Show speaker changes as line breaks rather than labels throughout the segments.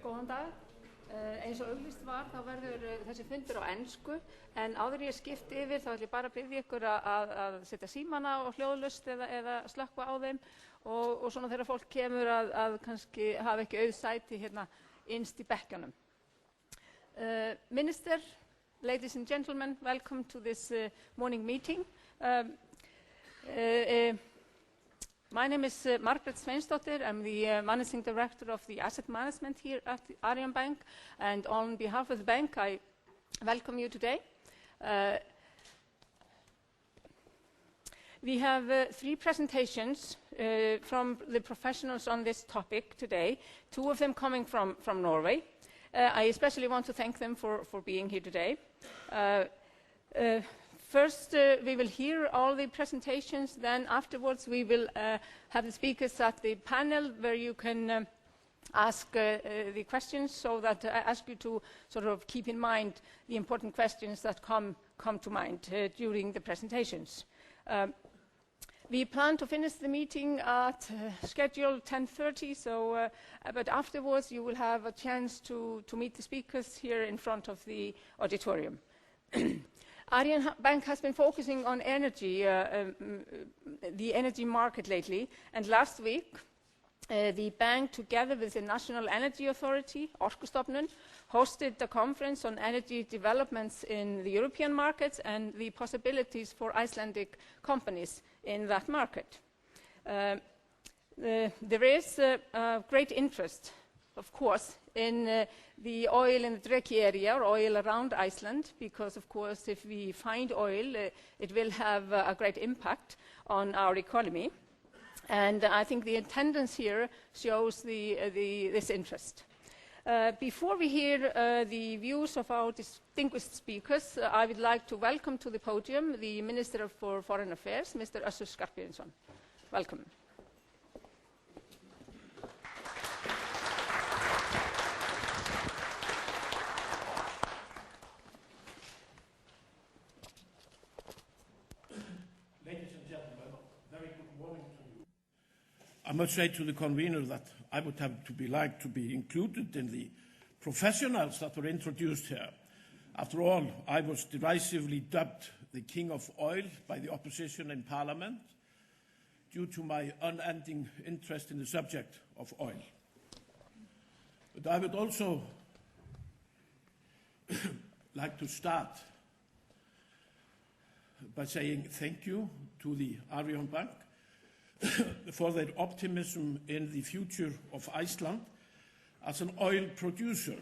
Góðan dag. Eins og auglýst var þá verður þessi fundur á ensku en áður ég skipti yfir þá ætlum ég bara að biðja ykkur að setja símana á hljóðlaust eða slökkva á þeim og svona þegar fólk kemur að kannski hafa ekki auð sæti hérna innst í bekkjunum. Minister, ladies and gentlemen, welcome to this morning meeting. My name is Margrét Sveinsdóttir. I'm the Managing Director of the Asset Management here at the Arion Bank, and on behalf of the bank, I welcome you today. We have 3 presentations from the professionals on this topic today, 2 of them coming from Norway. I especially want to thank them for being here today. First, we will hear all the presentations, then afterwards we will have the speakers at the panel where you can ask the questions, so that I ask you to sort of keep in mind the important questions that come to mind during the presentations. We plan to finish the meeting at schedule 10:30, so, but afterwards you will have a chance to meet the speakers here in front of the auditorium. Arion Bank has been focusing on energy, the energy market lately, and last week the bank, together with the National Energy Authority, Orkustofnun, hosted a conference on energy developments in the European markets and the possibilities for Icelandic companies in that market. There is great interest, of course, in the oil in the Dreki Area, or oil around Iceland, because, of course, if we find oil, it will have a great impact on our economy. And I think the attendance here shows this interest. Before we hear the views of our distinguished speakers, I would like to welcome to the podium the Minister for Foreign Affairs, Mr. Össur Skarphéðinsson. Welcome.
I must say to the convener that I would have to be included in the professionals that were introduced here. After all, I was derisively dubbed the king of oil by the opposition in Parliament due to my unending interest in the subject of oil. But I would also like to start by saying thank you to the Arion Bank for their optimism in the future of Iceland as an oil producer,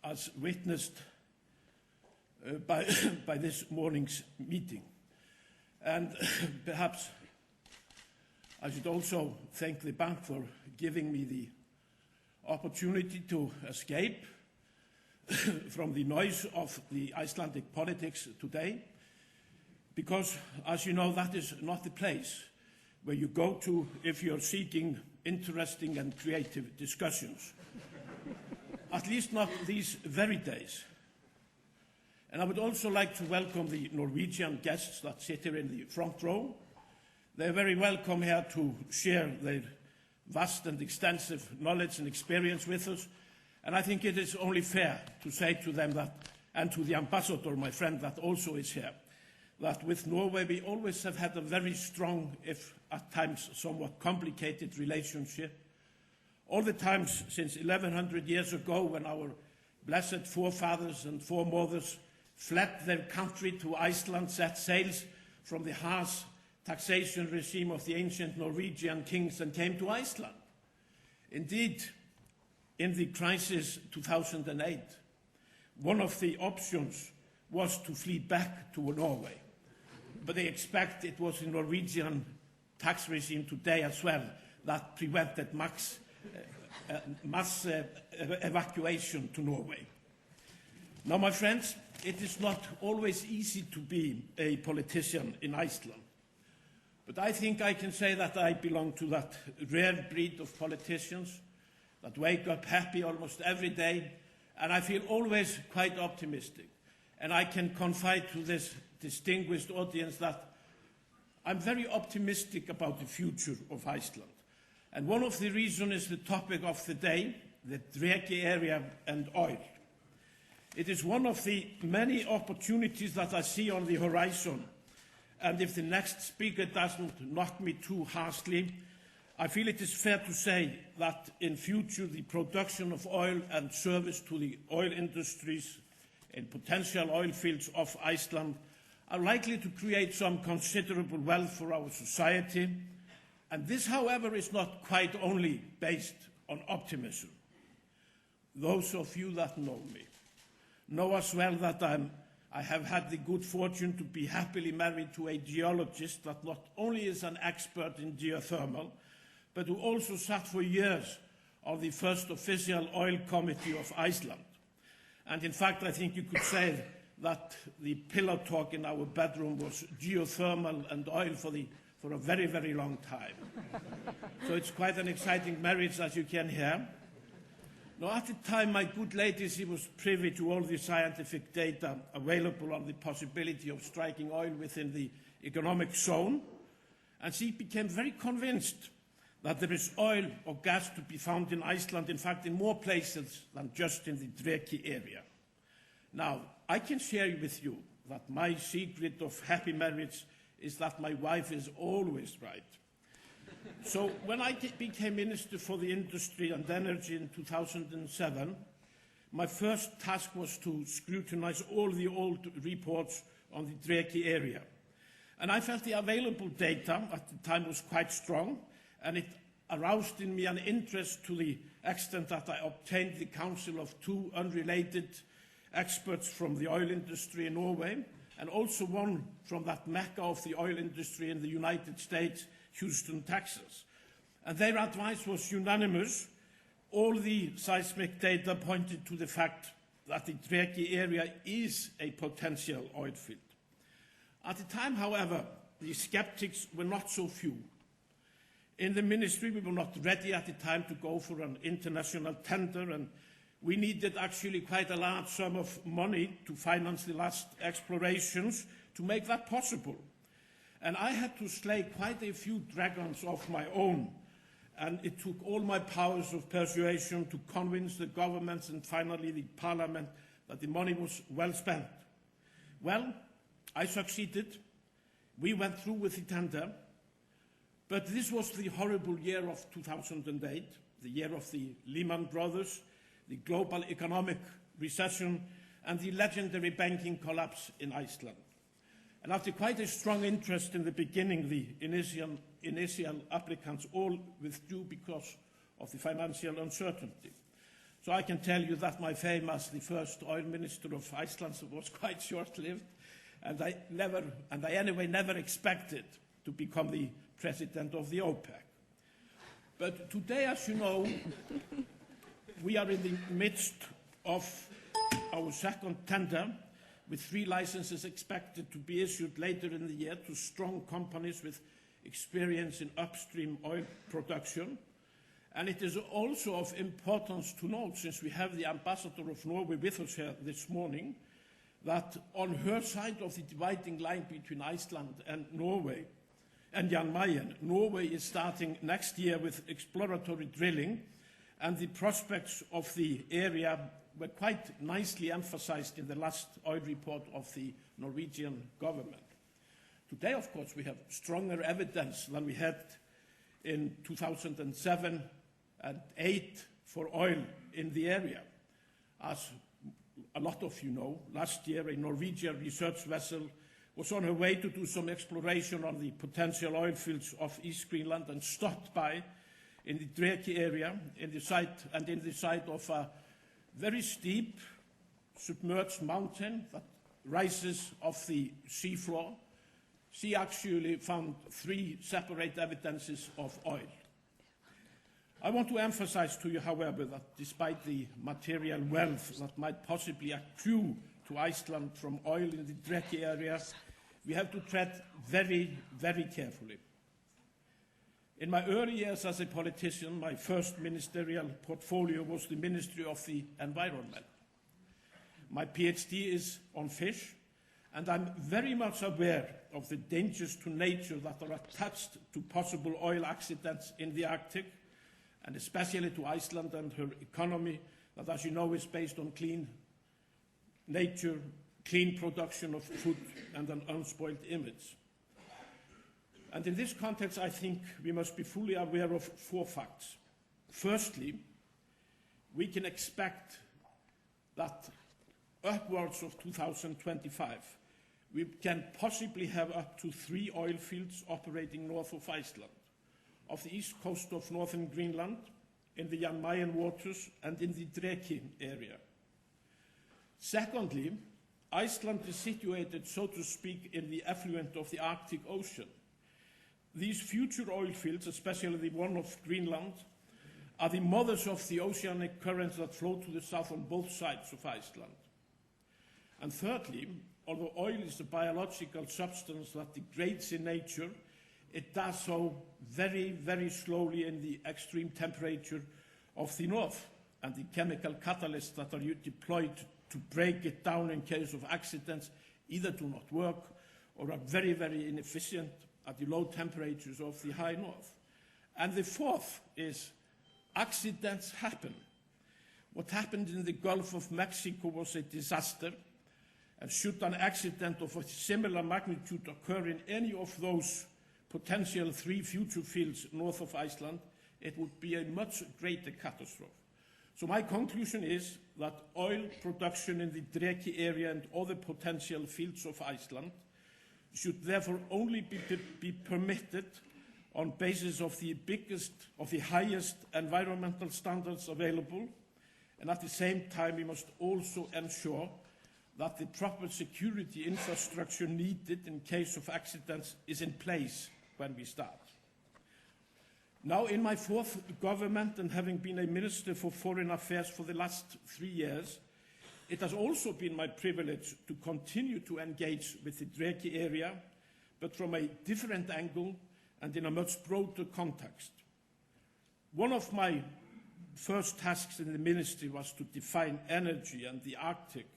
as witnessed by this morning's meeting. And perhaps I should also thank the bank for giving me the opportunity to escape from the noise of the Icelandic politics today, because, as you know, that is not the place where you go to if you're seeking interesting and creative discussions. At least not these very days. And I would also like to welcome the Norwegian guests that sit here in the front row. They're very welcome here to share their vast and extensive knowledge and experience with us. And I think it is only fair to say to them that, and to the ambassador, my friend, that also is here, that with Norway we always have had a very strong, if at times somewhat complicated, relationship. All the times since 1100 years ago, when our blessed forefathers and foremothers fled their country to Iceland, set sails from the harsh taxation regime of the ancient Norwegian kings and came to Iceland. Indeed, in the crisis 2008, one of the options was to flee back to Norway. But they expect it was the Norwegian tax regime today as well that prevented mass evacuation to Norway. Now, my friends, it is not always easy to be a politician in Iceland. But I think I can say that I belong to that rare breed of politicians that wake up happy almost every day, and I feel always quite optimistic. And I can confide to this distinguished audience that I'm very optimistic about the future of Iceland. And one of the reasons is the topic of the day, the Dreki Area and oil. It is one of the many opportunities that I see on the horizon, and if the next speaker doesn't knock me too harshly, I feel it is fair to say that in future the production of oil and service to the oil industries in potential oil fields of Iceland are likely to create some considerable wealth for our society, and this, however, is not quite only based on optimism. Those of you that know me know as well that I have had the good fortune to be happily married to a geologist that not only is an expert in geothermal, but who also sat for years on the first official oil committee of Iceland. And in fact, I think you could say that the pillow talk in our bedroom was geothermal and oil for a very, very long time. So it's quite an exciting marriage, as you can hear. Now, at the time, my good lady, she was privy to all the scientific data available on the possibility of striking oil within the economic zone, and she became very convinced that there is oil or gas to be found in Iceland, in fact, in more places than just in the Dreki area. Now, I can share with you that my secret of happy marriage is that my wife is always right. So when I became Minister for the Industry and Energy in 2007, my first task was to scrutinize all the old reports on the Dreki area. And I felt the available data at the time was quite strong, and it aroused in me an interest to the extent that I obtained the counsel of two unrelated experts from the oil industry in Norway, and also one from that mecca of the oil industry in the United States, Houston, Texas. And their advice was unanimous. All the seismic data pointed to the fact that the Dreki area is a potential oil field. At the time, however, the skeptics were not so few. In the ministry, we were not ready at the time to go for an international tender, and we needed actually quite a large sum of money to finance the last explorations to make that possible. And I had to slay quite a few dragons of my own, and it took all my powers of persuasion to convince the governments and finally the parliament that the money was well spent. Well, I succeeded. We went through with the tender, but this was the horrible year of 2008, the year of the Lehman Brothers, the global economic recession, and the legendary banking collapse in Iceland. And after quite a strong interest in the beginning, the initial applicants all withdrew because of the financial uncertainty. So I can tell you that my fame as the first oil minister of Iceland was quite short-lived, and I anyway never expected to become the president of the OPEC. But today, as you know, we are in the midst of our second tender, with 3 licenses expected to be issued later in the year to strong companies with experience in upstream oil production. And it is also of importance to note, since we have the ambassador of Norway with us here this morning, that on her side of the dividing line between Iceland and Norway, and Jan Mayen, Norway is starting next year with exploratory drilling, and the prospects of the area were quite nicely emphasized in the last oil report of the Norwegian government. Today, of course, we have stronger evidence than we had in 2007 and 2008 for oil in the area. As a lot of you know, last year a Norwegian research vessel was on her way to do some exploration on the potential oil fields of East Greenland and stopped by in the Dreki area in the site of a very steep submerged mountain that rises off the seafloor. She actually found 3 separate evidences of oil. I want to emphasize to you, however, that despite the material wealth that might possibly accrue to Iceland from oil in the Dreki area, we have to tread very, very carefully. In my early years as a politician, my first ministerial portfolio was the Ministry of the Environment. My PhD is on fish, and I'm very much aware of the dangers to nature that are attached to possible oil accidents in the Arctic, and especially to Iceland and her economy that, as you know, is based on clean nature, clean production of food, and an unspoiled image. And in this context, I think we must be fully aware of 4 facts. Firstly, we can expect that upwards of 2025, we can possibly have up to 3 oil fields operating north of Iceland, off the east coast of northern Greenland, in the Jan Mayen waters, and in the Dreki Area. Secondly, Iceland is situated, so to speak, in the effluent of the Arctic Ocean. These future oil fields, especially the one of Greenland, are the mothers of the oceanic currents that flow to the south on both sides of Iceland. And thirdly, although oil is a biological substance that degrades in nature, it does so very, very slowly in the extreme temperature of the north, and the chemical catalysts that are deployed to break it down in case of accidents either do not work or are very, very inefficient at the low temperatures of the high north. And the fourth is accidents happen. What happened in the Gulf of Mexico was a disaster, and should an accident of a similar magnitude occur in any of those potential 3 future fields north of Iceland, it would be a much greater catastrophe. So my conclusion is that oil production in the Dreki area and other potential fields of Iceland should therefore only be permitted on basis of the highest environmental standards available, and at the same time we must also ensure that the proper security infrastructure needed in case of accidents is in place when we start. Now, in my 4th government, and having been a Minister for Foreign Affairs for the last 3 years, it has also been my privilege to continue to engage with the Dreki area, but from a different angle and in a much broader context. One of my first tasks in the ministry was to define energy and the Arctic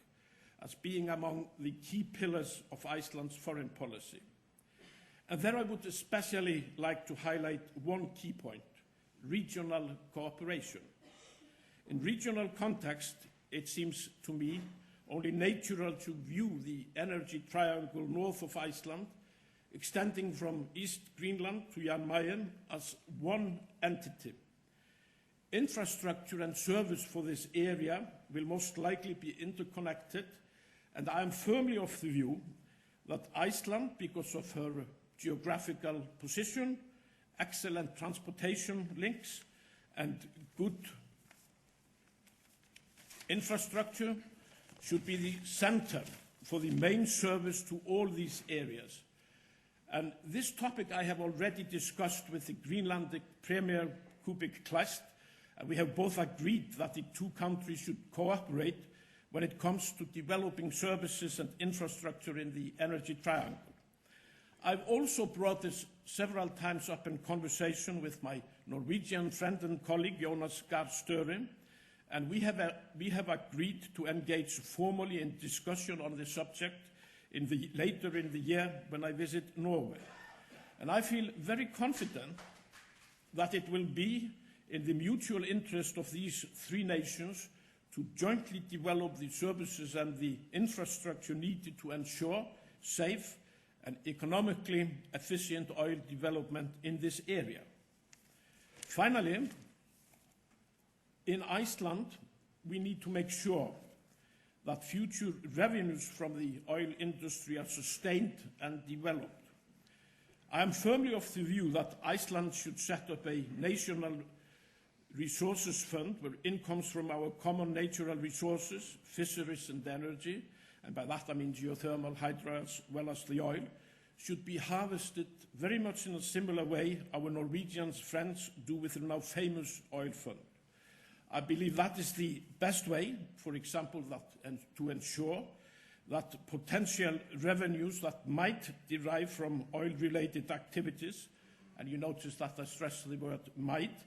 as being among the key pillars of Iceland's foreign policy. And there I would especially like to highlight one key point: regional cooperation. In regional context, it seems to me only natural to view the energy triangle north of Iceland, extending from East Greenland to Jan Mayen, as one entity. Infrastructure and service for this area will most likely be interconnected, and I am firmly of the view that Iceland, because of her geographical position, excellent transportation links, and good infrastructure, should be the center for the main service to all these areas. And this topic I have already discussed with the Greenlandic Premier Kubik Kleist, and we have both agreed that the 2 countries should cooperate when it comes to developing services and infrastructure in the energy triangle. I've also brought this several times up in conversation with my Norwegian friend and colleague Jonas Gahr Støre, and we have agreed to engage formally in discussion on the subject later in the year when I visit Norway. And I feel very confident that it will be in the mutual interest of these 3 nations to jointly develop the services and the infrastructure needed to ensure safe and economically efficient oil development in this area. Finally, in Iceland, we need to make sure that future revenues from the oil industry are sustained and developed. I am firmly of the view that Iceland should set up a national resources fund where incomes from our common natural resources, fisheries and energy, and by that I mean geothermal, hydro, as well as the oil, should be harvested very much in a similar way our Norwegian friends do with the now famous oil fund. I believe that is the best way, for example, to ensure that potential revenues that might derive from oil-related activities, and you notice that I stress the word might,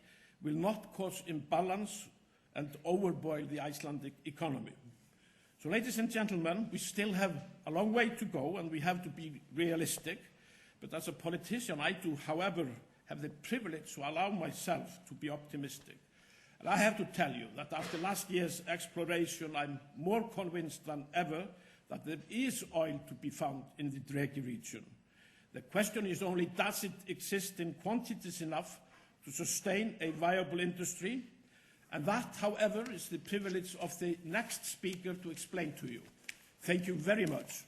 will not cause imbalance and overboil the Icelandic economy. So, ladies and gentlemen, we still have a long way to go, and we have to be realistic. But as a politician, I do, however, have the privilege to allow myself to be optimistic. And I have to tell you that after last year's exploration, I'm more convinced than ever that there is oil to be found in the Dreki region. The question is only, does it exist in quantities enough to sustain a viable industry? And that, however, is the privilege of the next speaker to explain to you. Thank you very much.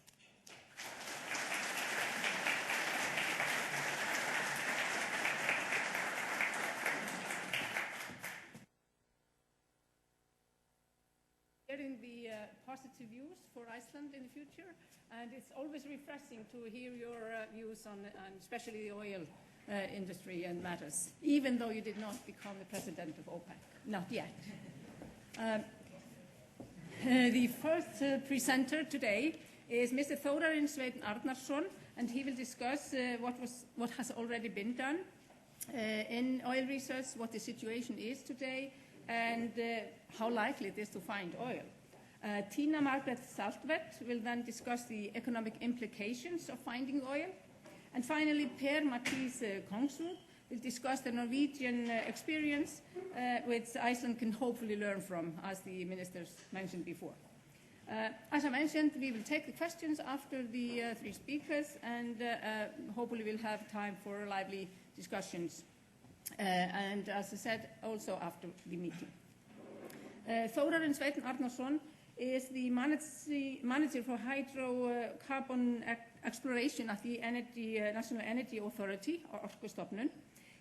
Sharing the positive views for Iceland in the future, and it's always refreshing to hear your views on especially the oil industry and matters, even though you did not become the president of OPEC. Not yet. The first presenter today is Mr. Þórarinn Sveinn Arnarson, and he will discuss what has already been done in oil research, what the situation is today, and how likely it is to find oil. Thina Margrethe Saltvedt will then discuss the economic implications of finding oil. And finally, Mathis Kongrud will discuss the Norwegian experience, which Iceland can hopefully learn from, as the ministers mentioned before. As I mentioned, we will take the questions after the three speakers, and hopefully we'll have time for lively discussions. And as I said, also after the meeting. Þórarinn Sveinn Arnarson is the manager for hydrocarbon exploration at the National Energy Authority, or Orkustofnun.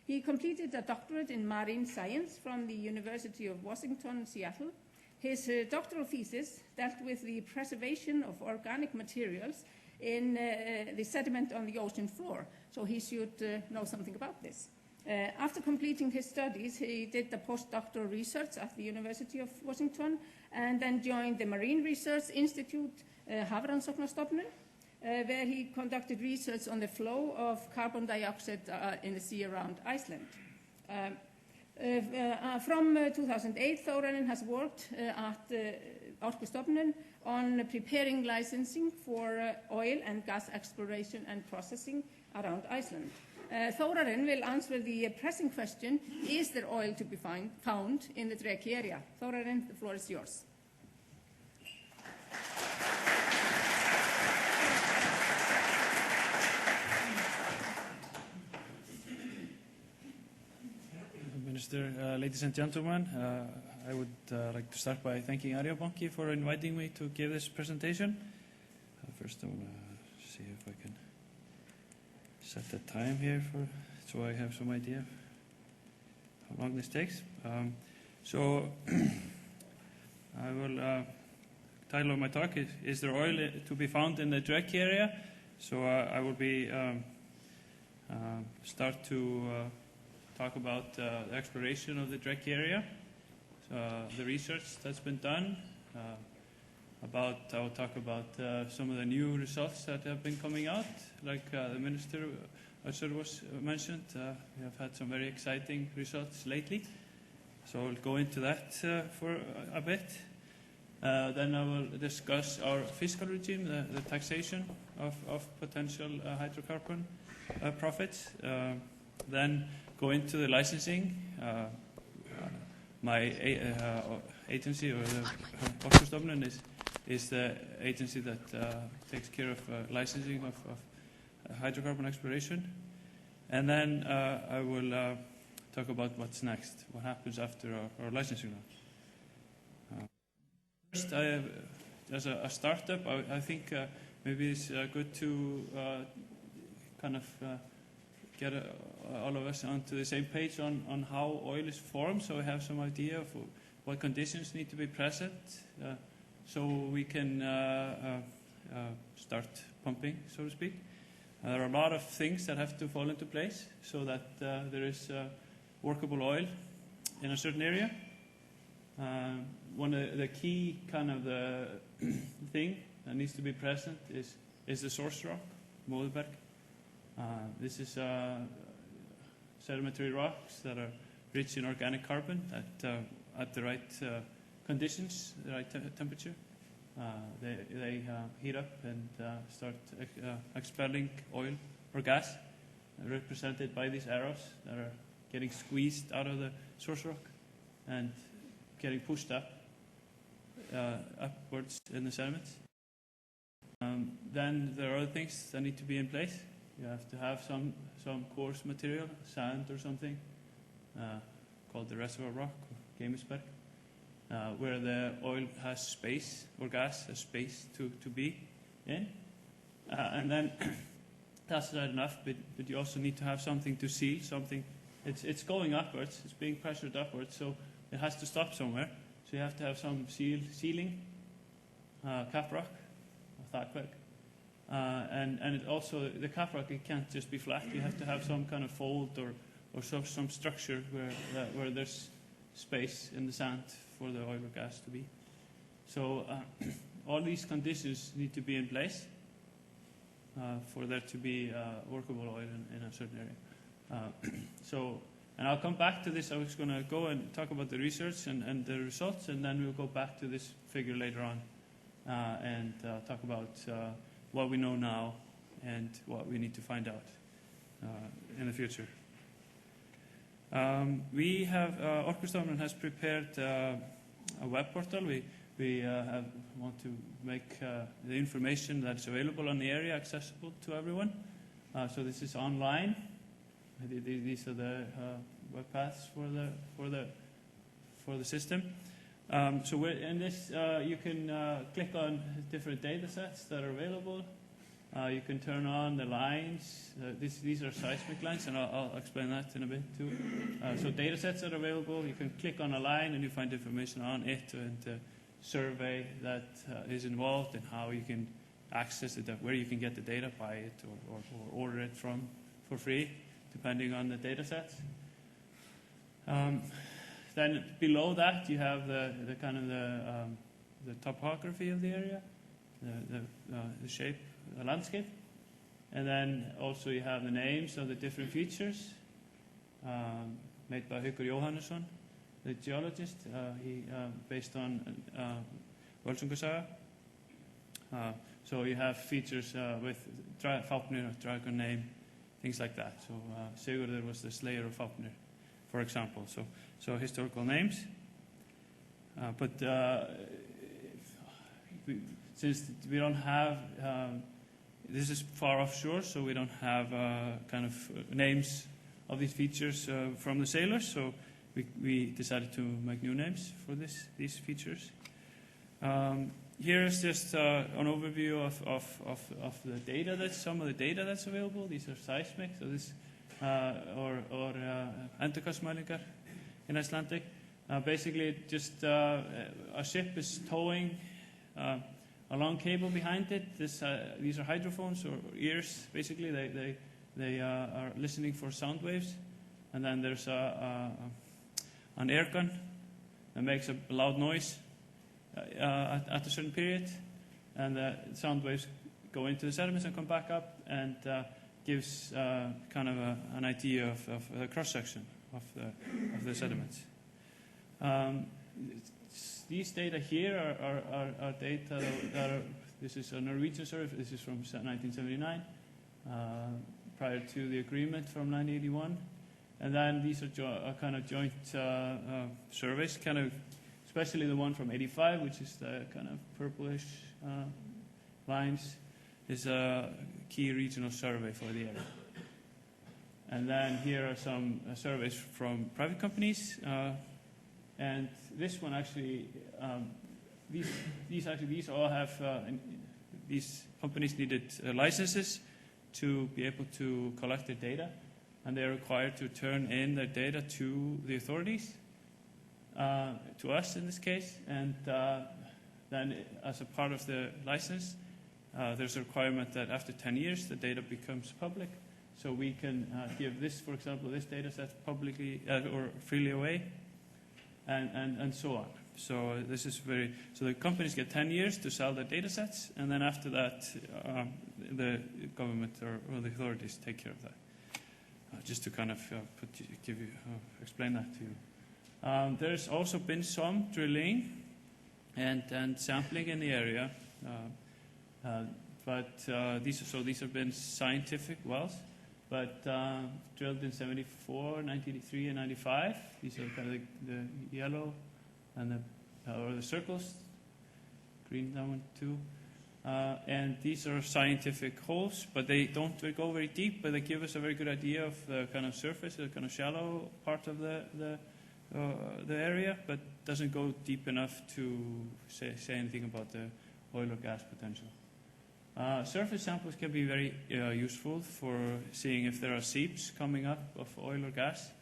He completed a doctorate in marine science from the University of Washington, Seattle. His doctoral thesis dealt with the preservation of organic materials in the sediment on the ocean floor, so he should know something about this. After completing his studies, he did the postdoctoral research at the University of Washington and then joined the Marine Research Institute, Hafrannsóknastofnun, where he conducted research on the flow of carbon dioxide in the sea around Iceland. From 2008, Þórarinn has worked at Orkustofnun on preparing licensing for oil and gas exploration and processing around Iceland. Þórarinn will answer the pressing question, is there oil to be found in the Dreki area? Þórarinn, the floor is yours.
Minister, ladies and gentlemen, I would like to start by thanking Arion banki for inviting me to give this presentation. First, I want to see if I can set the time here so I have some idea of how long this takes. So I will title of my talk is there oil to be found in the Dreki area? So I will be start to talk about the exploration of the Dreki area, the research that's been done. I will talk about some of the new results that have been coming out, like the Minister Össur was mentioned. We have had some very exciting results lately, so I'll go into that for a bit. Then I will discuss our fiscal regime, the taxation of potential hydrocarbon profits. Then go into the licensing. My agency, or the Orkustofnun, is the agency that takes care of licensing of hydrocarbon exploration. And then I will talk about what's next, what happens after our licensing round. First, as a startup, I think maybe it's good to kind of get all of us onto the same page on how oil is formed, so we have some idea of what conditions need to be present so we can start pumping, so to speak. There are a lot of things that have to fall into place so that there is workable oil in a certain area. One of the key kind of the thing that needs to be present is the source rock, Móðurberg. This is sedimentary rocks that are rich in organic carbon at the right conditions, the right temperature. They heat up and start expelling oil or gas. represented by these arrows that are getting squeezed out of the source rock and getting pushed upwards in the sediments. Then there are other things that need to be in place. You have to have some coarse material, sand or something, called the reservoir rock, or Geimisberg, where the oil has space, or gas has space to be in. And then that's not enough, but you also need to have something to seal, something. It's going upwards, it's being pressured upwards, so it has to stop somewhere. So you have to have some sealing, cap rock, or thatquag. And it also, the cap rock, it can't just be flat. You have to have some kind of fold or some structure where there's space in the sand for the oil or gas to be. So all these conditions need to be in place for there to be workable oil in a certain area. And I'll come back to this. I was going to go and talk about the research and the results, and then we'll go back to this figure later on and talk about what we know now and what we need to find out in the future. We have, Orkustofnun has prepared a web portal. We want to make the information that's available on the area accessible to everyone. So this is online. These are the web paths for the system. So in this, you can click on different data sets that are available. You can turn on the lines. These are seismic lines, and I'll explain that in a bit too. So data sets are available. You can click on a line and you find information on it and the survey that is involved and how you can access it, where you can get the data, buy it, or order it from for free, depending on the data sets. Then below that you have the kind of the topography of the area, the shape, the landscape, and then also you have the names of the different features made by Haukur Jóhannesson, the geologist. He based on Völsungasaga. So you have features with Fáfnir, or dragon name, things like that. So Sigurður was the slayer of Fáfnir, for example. So historical names. But since we don't have, this is far offshore, so we don't have kind of names of these features from the sailors. So we decided to make new names for these features. Here is just an overview of the data some of the data that's available. These are seismic, so this or endurkasmælingar in Icelandic. Basically, just a ship is towing a long cable behind it. These are hydrophones or ears. Basically, they are listening for sound waves, and then there's an air gun that makes a loud noise at a certain period, and the sound waves go into the sediments and come back up, and gives kind of an idea of the cross section of the sediments. These data here are data that are. This is a Norwegian survey. This is from 1979, prior to the agreement from 1981, and then these are kind of joint surveys, kind of. Especially the one from 85, which is the kind of purplish lines, is a key regional survey for the area. And then here are some surveys from private companies, and this one actually, these all have these companies needed licenses to be able to collect their data, and they're required to turn in their data to the authorities. To us in this case, and then as a part of the license, there's a requirement that after 10 years the data becomes public, so we can give this, for example, this data set publicly or freely away, and so on. So this is so the companies get 10 years to sell their data sets, and then after that the government or the authorities take care of that. Just to kind of explain that to you. There's also been some drilling and sampling in the area, but these have been scientific wells, but drilled in 74, 1983, and 95. These are kind of the yellow and or the circles, green that one too. And these are scientific holes, but they don't go very deep, but they give us a very good idea of the kind of surface, the kind of shallow part of the area, but doesn't go deep enough to say anything about the oil or gas potential. Surface samples can be very useful for seeing if there are seeps coming up of oil or gas,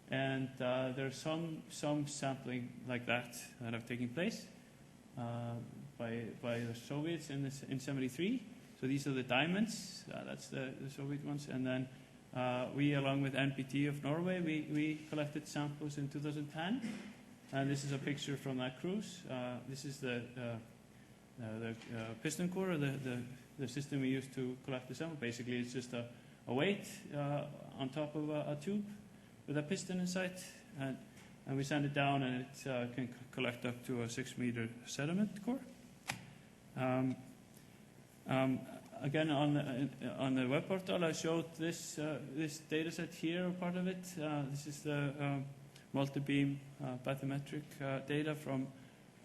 and there's some sampling like that have taken place by the Soviets in 73. So these are the diamonds. That's the Soviet ones, and then we, along with NPT of Norway, we collected samples in 2010, and this is a picture from that cruise. This is the piston core, or the system we use to collect the sample. Basically, it's just a weight on top of a tube with a piston inside, and we send it down, and it can collect up to a 6-meter sediment core. Again, on the web portal, I showed this data set here, part of it. This is the multi-beam bathymetric data from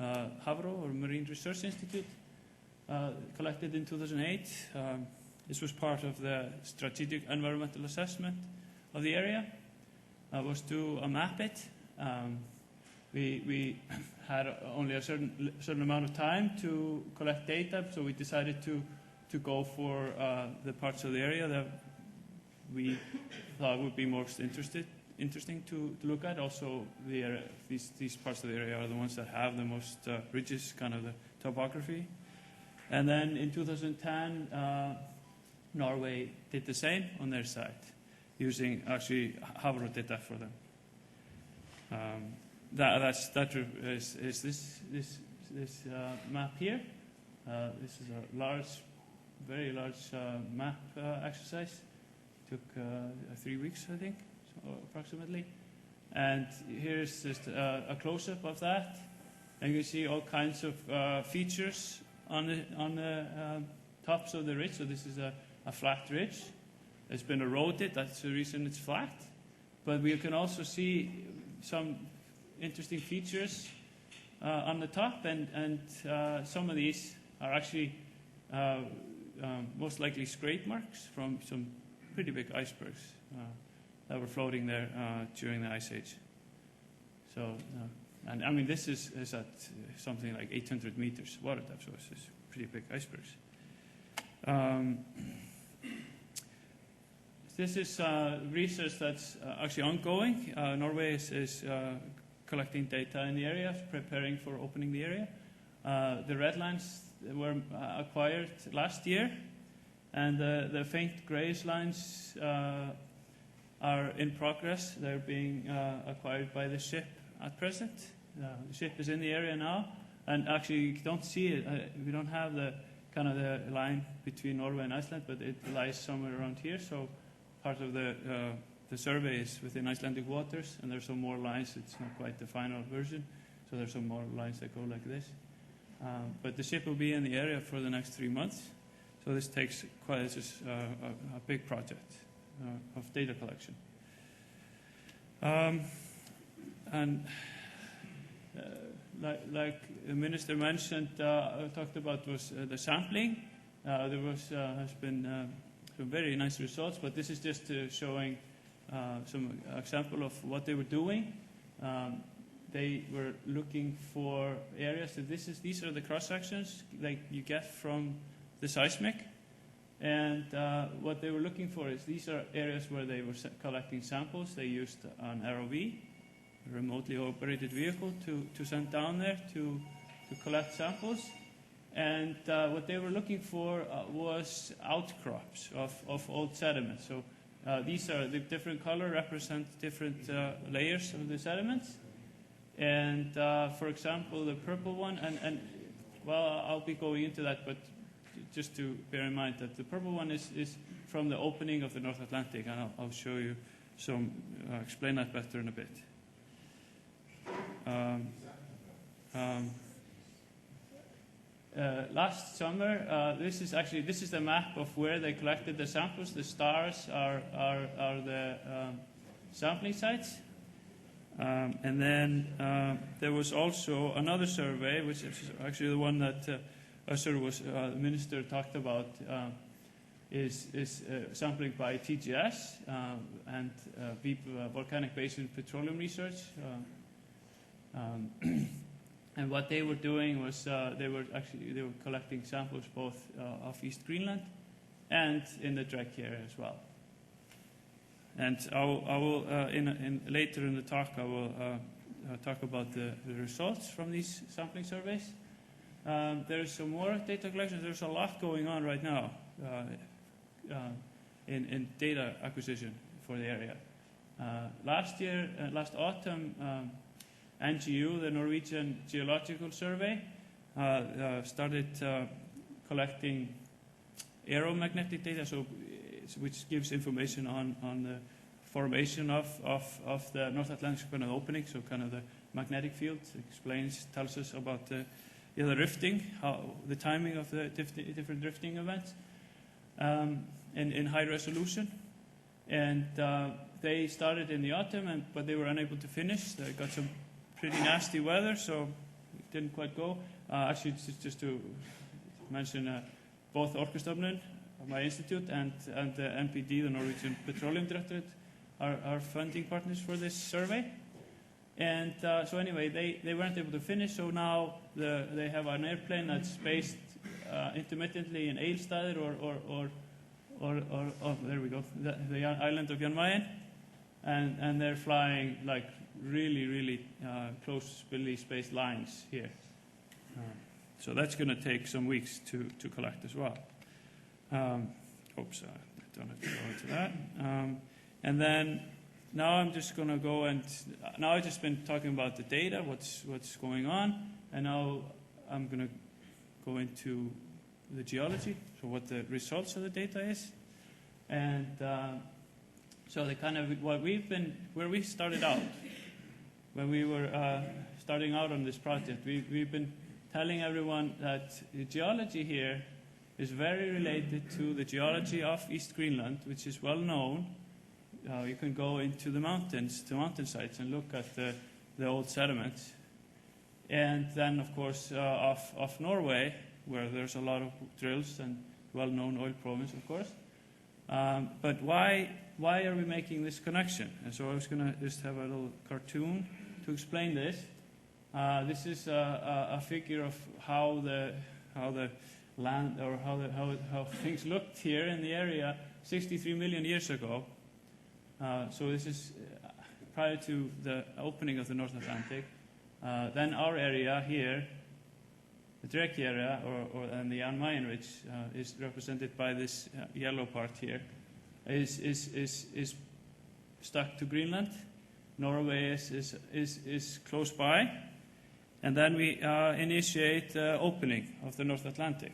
Hafró, or Marine Research Institute, collected in 2008. This was part of the strategic environmental assessment of the area. Was to map it. We had only a certain amount of time to collect data, so we decided to go for the parts of the area that we thought would be most interesting to look at. Also, these parts of the area are the ones that have the most richest kind of the topography. And then in 2010, Norway did the same on their side, using actually Hafró did that for them. That is this map here. This is a very large map exercise. Took 3 weeks, I think, so approximately. And here's just a close-up of that, and you can see all kinds of features on the tops of the ridge. So this is a flat ridge. It's been eroded. That's the reason it's flat. But we can also see some interesting features on the top, and some of these are actually most likely scrape marks from some pretty big icebergs that were floating there during the Ice Age. So, and I mean, this is at something like 800 meters water depth, so it's pretty big icebergs. This is research that's actually ongoing. Norway is collecting data in the area, preparing for opening the area. The red lines were acquired last year, and the faint grayish lines are in progress. They're being acquired by the ship at present. The ship is in the area now, and actually you don't see it. We don't have the kind of the line between Norway and Iceland, but it lies somewhere around here. So part of the survey is within Icelandic waters, and there's some more lines. It's not quite the final version, so there's some more lines that go like this. But the ship will be in the area for the next 3 months, so this takes this is a big project of data collection. And like the minister mentioned, talked about was the sampling. There has been some very nice results, but this is just showing some example of what they were doing. They were looking for areas. So these are the cross sections like you get from the seismic, and what they were looking for is these are areas where they were collecting samples. They used an ROV, a remotely operated vehicle, to send down there to collect samples. And what they were looking for was outcrops of old sediments. So these are the different color represent different layers of the sediments. And for example, the purple one, and well, I'll be going into that, but just to bear in mind that the purple one is from the opening of the North Atlantic, and I'll show you some, explain that better in a bit. last summer, this is the map of where they collected the samples. The stars are the sampling sites. And then there was also another survey, which is actually the one that Össur the minister talked about, is sampling by TGS and Volcanic Basin Petroleum Research. And what they were doing was they were collecting samples both of East Greenland and in the Dreki area as well. And I will later in the talk, I will talk about the results from these sampling surveys. There's some more data collection. There's a lot going on right now in data acquisition for the area. Last autumn, NGU, the Norwegian Geological Survey, started collecting aeromagnetic data, which gives information on the formation of the North Atlantic kind of opening, so kind of the magnetic field. Tells us about the rifting, the timing of the different drifting events in high resolution. And they started in the autumn, but they were unable to finish. They got some pretty nasty weather, so it didn't quite go. Actually, just to mention, both Orkustofnun, my institute, and the NPD, the Norwegian Petroleum Directorate, are funding partners for this survey. And so anyway, they weren't able to finish, so now they have an airplane that's based intermittently in Eilstaðir or there we go, the island of Jan Mayen, and they're flying like really closely spaced lines here. So that's going to take some weeks to collect as well. Oops, I don't have to go into that. And then now I'm just going to go and now I've just been talking about the data, what's going on, and now I'm going to go into the geology, so what the results of the data is, and so the kind of where we started out when we were starting out on this project. We've been telling everyone that the geology here is very related to the geology of East Greenland, which is well known. You can go into the mountains, to mountain sites, and look at the old sediments. And then, of course, of Norway, where there's a lot of drills and well-known oil province, of course. But why are we making this connection? And so I was going to just have a little cartoon to explain this. This is a figure of how the land, or how things looked here in the area 63 million years ago. So this is prior to the opening of the North Atlantic. Then our area here, the Dreki Area, and the Jan Mayen Ridge, is represented by this yellow part here, is stuck to Greenland. Norway is close by, and then we initiate the opening of the North Atlantic.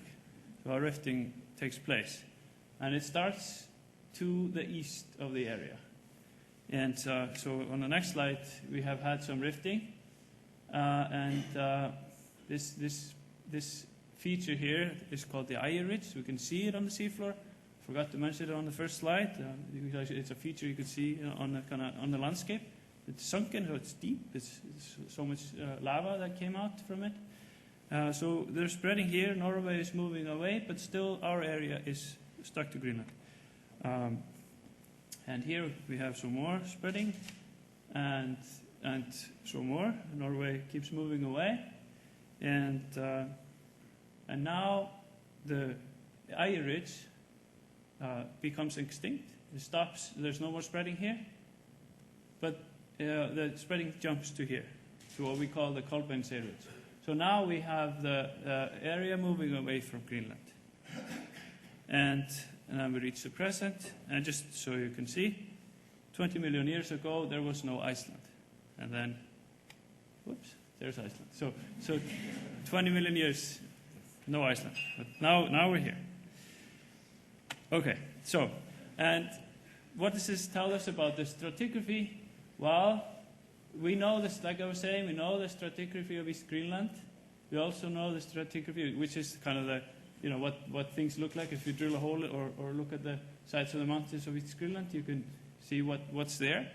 So our rifting takes place, and it starts to the east of the area. And so on the next slide, we have had some rifting, and this feature here is called the Eye Ridge. We can see it on the seafloor. Forgot to mention it on the first slide. It's a feature you can see on the landscape. It's sunken, so it's deep. It's so much lava that came out from it. So they're spreading here. Norway is moving away, but still our area is stuck to Greenland. And here we have some more spreading, and some more. Norway keeps moving away, and now the Eye Ridge becomes extinct. It stops. There's no more spreading here, but the spreading jumps to here, to what we call the Kolbeinsey Ridge. So now we have the area moving away from Greenland, and then we reach the present, and just so you can see, 20 million years ago there was no Iceland, and then, whoops, there's Iceland. So 20 million years, no Iceland, but now we're here. Okay, so, and what does this tell us about the stratigraphy? Well, we know this, like I was saying, we know the stratigraphy of East Greenland. We also know the stratigraphy, which is kind of the, what things look like. If you drill a hole or look at the sides of the mountains of East Greenland, you can see what's there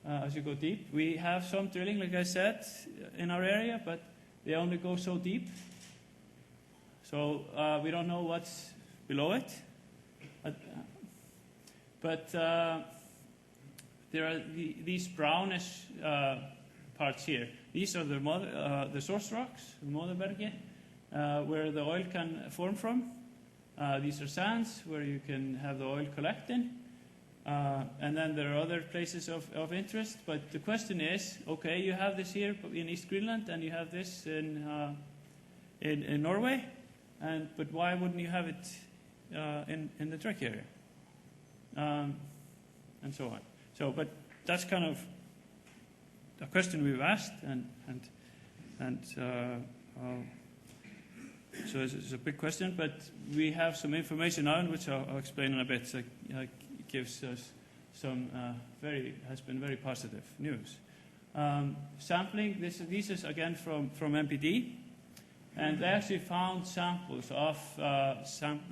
as you go deep. We have some drilling, like I said, in our area, but they only go so deep. So we don't know what's below it. But there are these brownish parts here. These are the source rocks, Moderbergi, where the oil can form from. These are sands where you can have the oil collect in. And then there are other places of interest. But the question is, okay, you have this here in East Greenland, and you have this in Norway, but why wouldn't you have it in the Dreki Area? And so on. But that's kind of a question we've asked, so it's a big question. But we have some information on which I'll explain in a bit. It gives us some has been very positive news. Sampling. This is again from MPD, and they actually found samples of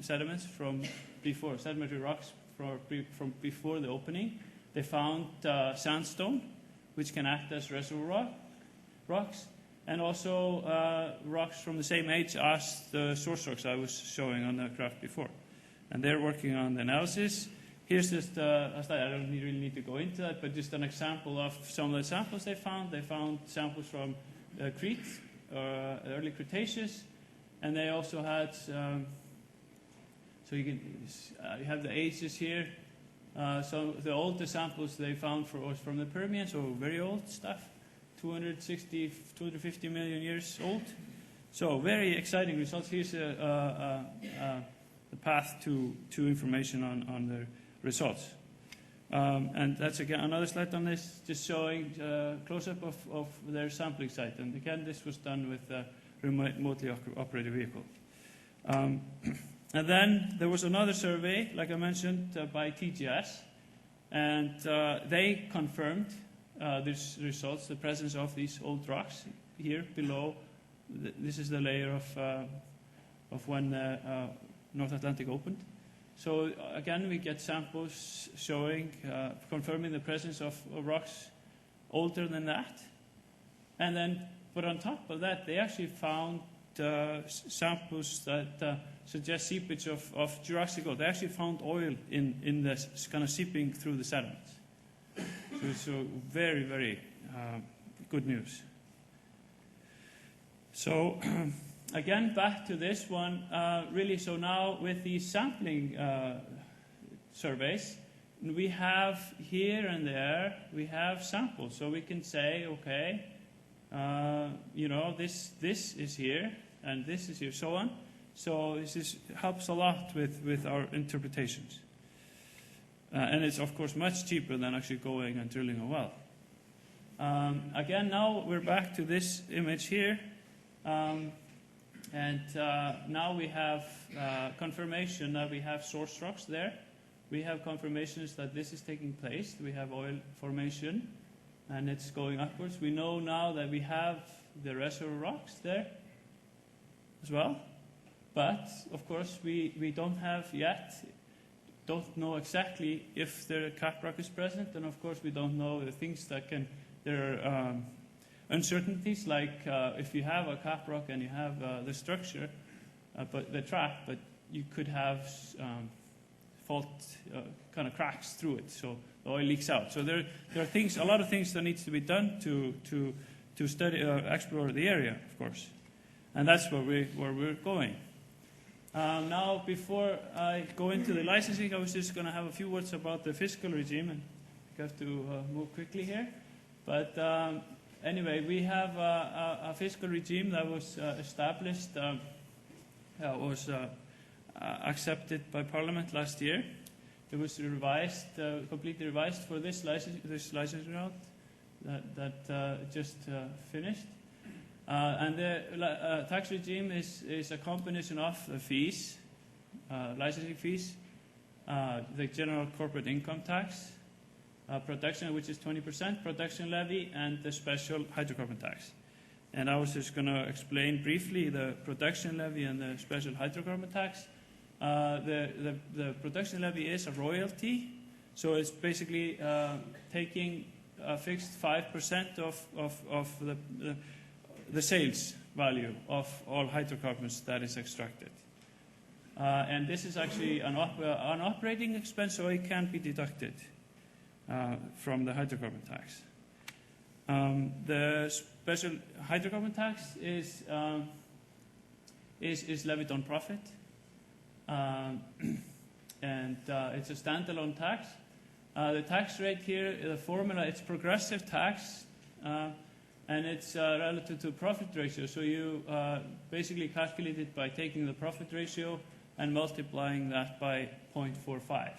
sediments from before, sedimentary rocks from before the opening. They found sandstone, which can act as reservoir rocks, and also rocks from the same age as the source rocks I was showing on the graph before. And they're working on the analysis. Here's just a slide. I don't really need to go into that, but just an example of some of the samples they found. They found samples from Crete, early Cretaceous, and they also had, so you have the ages here. So the oldest samples they found was from the Permian, so very old stuff, 250 million years old. So very exciting results. Here's the path to information on the results. And that's again another slide on this, just showing close-up of their sampling site. And again, this was done with a remotely operated vehicle. And then there was another survey, like I mentioned, by TGS, and they confirmed these results, the presence of these old rocks here below. This is the layer of when the North Atlantic opened. So again, we get samples showing, confirming the presence of rocks older than that. And then, but on top of that, they actually found samples that suggest seepage of Jurassic oil. They actually found oil in this kind of seeping through the sediments. So very, very good news. So again, back to this one, really, so now with these sampling surveys, we have here and there, we have samples. So we can say, okay, this is here, and this is here, so on. So this helps a lot with our interpretations. And it's, of course, much cheaper than actually going and drilling a well. Again, now we're back to this image here. And now we have confirmation that we have source rocks there. We have confirmations that this is taking place. We have oil formation, and it's going upwards. We know now that we have the reservoir rocks there as well. But, of course, we don't know exactly if the cap rock is present, and, of course, we don't know the things that can, there are uncertainties, like if you have a cap rock and you have the structure, but the track, but you could have fault kind of cracks through it, so the oil leaks out. So there are things, a lot of things that needs to be done to study, explore the area, of course, and that's where we're going. Now, before I go into the licensing, I was just going to have a few words about the fiscal regime, and I have to move quickly here. But anyway, we have a fiscal regime that was established, was accepted by Parliament last year. It was revised, completely revised for this licensing round that just finished. And the tax regime is a combination of the fees, licensing fees, the general corporate income tax, production, which is 20%, production levy, and the special hydrocarbon tax. And I was just going to explain briefly the production levy and the special hydrocarbon tax. The production levy is a royalty, so it's basically taking a fixed 5% of the sales value of all hydrocarbons that is extracted. And this is actually an operating expense, so it can be deducted from the hydrocarbon tax. The special hydrocarbon tax is levied on profit, and it's a standalone tax. The tax rate here, the formula, it's progressive tax, and it's relative to profit ratio. So you basically calculate it by taking the profit ratio and multiplying that by 0.45.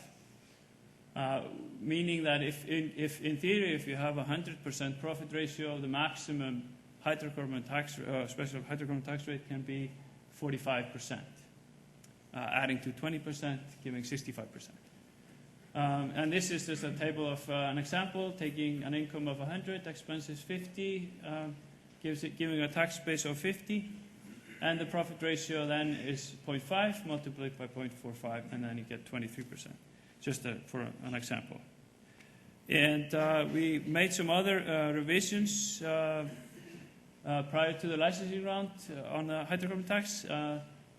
Meaning that if in theory, if you have a 100% profit ratio, the maximum hydrocarbon tax, special hydrocarbon tax rate can be 45%, adding to 20%, giving 65%. And this is just a table of an example, taking an income of 100, expenses 50, giving a tax base of 50, and the profit ratio then is 0.5 multiplied by 0.45, and then you get 23%, just for an example. And we made some other revisions prior to the licensing round on the hydrocarbon tax,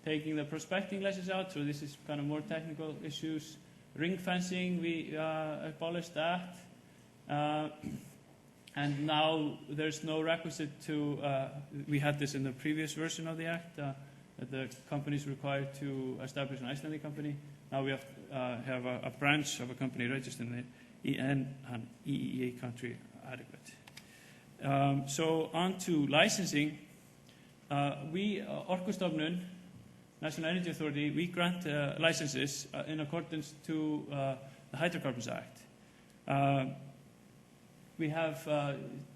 taking the prospecting license out, so this is kind of more technical issues. Ring fencing, we abolished that. And now there's no requisite to, we had this in the previous version of the Act, that the company is required to establish an Icelandic company. Now we have a branch of a company registered in the EN and EEA country adequate. So on to licensing. We, Orkustofnun, National Energy Authority, we grant licenses in accordance to the Hydrocarbons Act. We have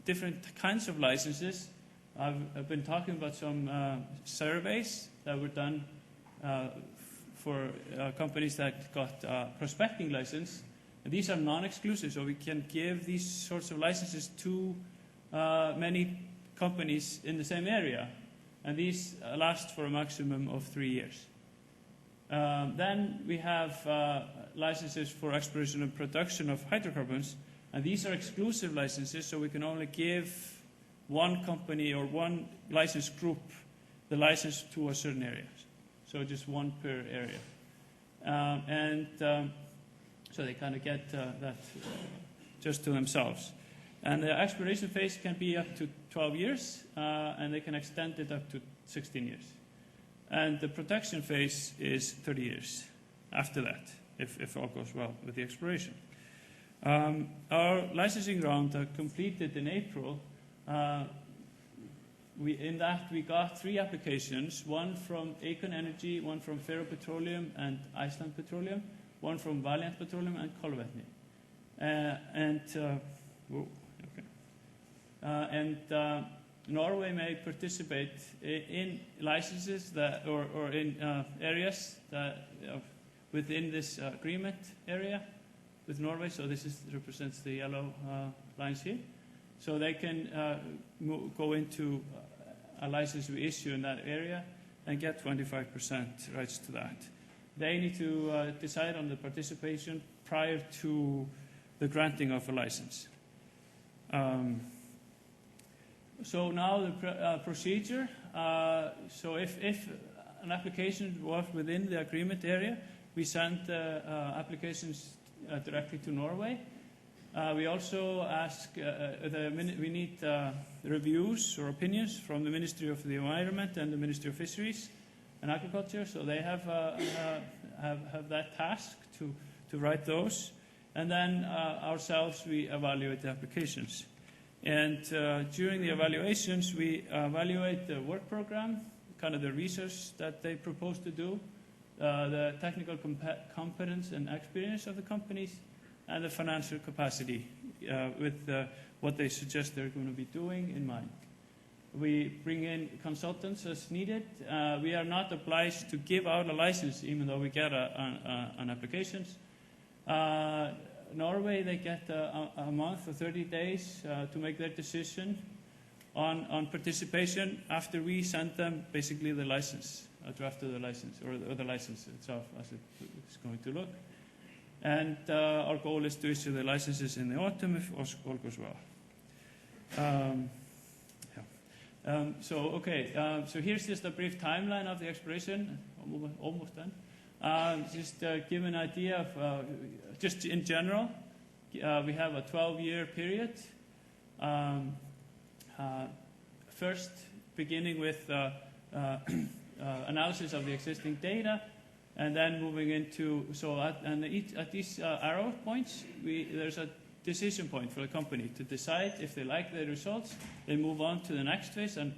different kinds of licenses. I've been talking about some surveys that were done for companies that got prospecting license. And these are non-exclusive, so we can give these sorts of licenses to many companies in the same area. And these last for a maximum of 3 years. Then we have licenses for exploration and production of hydrocarbons, and these are exclusive licenses, so we can only give one company or one license group the license to a certain area. So just one per area. So they kind of get that just to themselves. And the exploration phase can be up to 12 years, and they can extend it up to 16 years. And the production phase is 30 years after that, if all goes well with the exploration. Our licensing round completed in April. In that we got 3 applications, one from Aecon Energy, one from Ferro Petroleum and Iceland Petroleum, one from Valiant Petroleum and Kolvetni. Norway may participate in licenses that, or in areas that within this agreement area with Norway. So this represents the yellow lines here. So they can go into a license we issue in that area and get 25% rights to that. They need to decide on the participation prior to the granting of a license. So now the procedure. So if an application was within the agreement area, we send applications directly to Norway. We also ask, we need reviews or opinions from the Ministry of the Environment and the Ministry of Fisheries and Agriculture. So they have that task to write those. And then ourselves, we evaluate the applications. And during the evaluations, we evaluate the work program, kind of the research that they propose to do, the technical competence and experience of the companies, and the financial capacity with what they suggest they're going to be doing in mind. We bring in consultants as needed. We are not obliged to give out a license, even though we get an application. Norway, they get a month or 30 days to make their decision on participation after we send them basically the license, a draft of the license, or the license itself as it's going to look. And our goal is to issue the licenses in the autumn if all goes well. So here's just a brief timeline of the exploration, almost done. Just give an idea of, just in general, we have a 12-year period. First, beginning with analysis of the existing data, and then moving into, at these arrow points, there's a decision point for the company to decide if they like the results. They move on to the next phase, and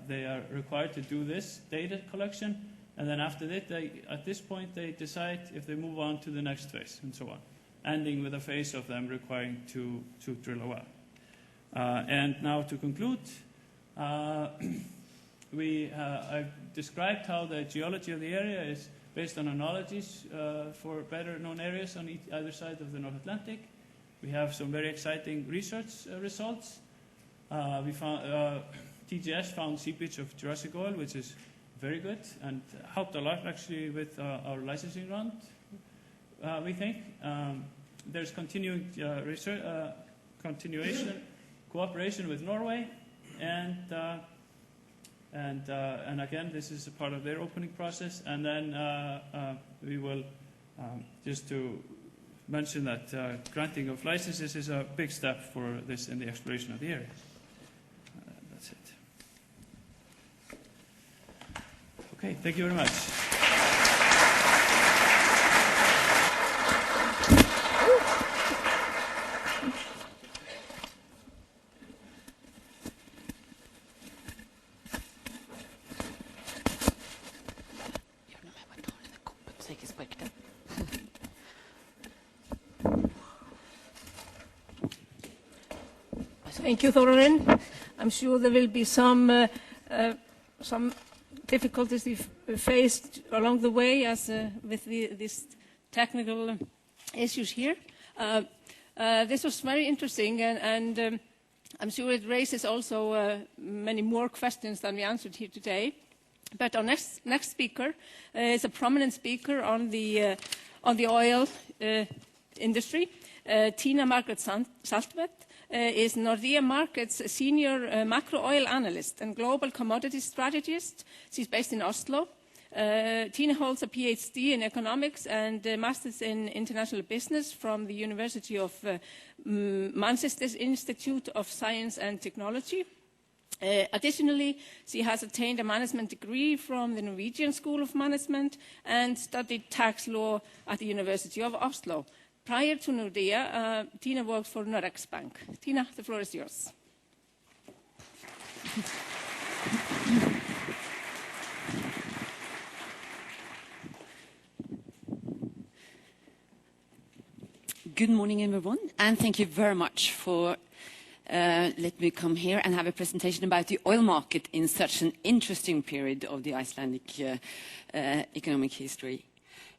they are required to do this data collection. And then after that, at this point, they decide if they move on to the next phase, and so on, ending with a phase of them requiring to drill a well. And now to conclude, I've described how the geology of the area is based on analogies for better known areas on either side of the North Atlantic. We have some very exciting research results. We found TGS found seepage of Jurassic oil, which is very good and helped a lot actually with our licensing round. We think there's continuing cooperation with Norway, and again, this is a part of their opening process. And then we will, just to mention that granting of licenses is a big step for this in the exploration of the area. That's it. Okay, thank you very much.
Thank you, Þórarinn. I'm sure there will be some difficulties we've faced along the way as with these technical issues here. This was very interesting, and I'm sure it raises also many more questions than we answered here today. But our next speaker is a prominent speaker on the oil industry. Thina Margrethe Saltvedt is Nordea Markets senior macro oil analyst and global commodity strategist. She's based in Oslo. Thina holds a PhD in economics and a master's in international business from the University of Manchester's Institute of Science and Technology. Additionally, she has attained a management degree from the Norwegian School of Management and studied tax law at the University of Oslo. Prior to Nordea, Thina worked for Norex Bank. Thina, the floor is yours.
Good morning, everyone, and thank you very much for letting me come here and have a presentation about the oil market in such an interesting period of the Icelandic economic history.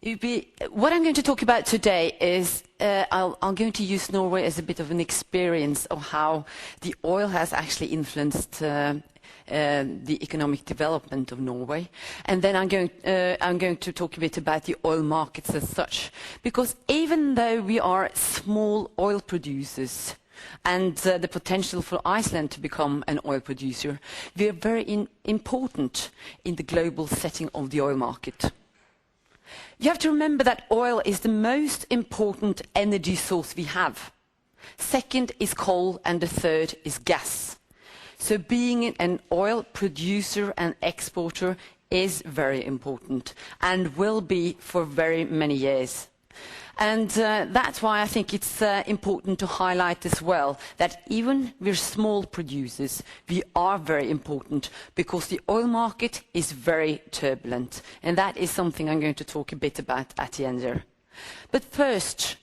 What I'm going to talk about today is I'm going to use Norway as a bit of an experience of how the oil has actually influenced the economic development of Norway. And then I'm going to talk a bit about the oil markets as such. Because even though we are small oil producers and the potential for Iceland to become an oil producer, we are very important in the global setting of the oil market. You have to remember that oil is the most important energy source we have. Second is coal, and the third is gas. So being an oil producer and exporter is very important and will be for very many years. And that's why I think it's important to highlight as well that even we're small producers, we are very important because the oil market is very turbulent. And that is something I'm going to talk a bit about at the end there. But first,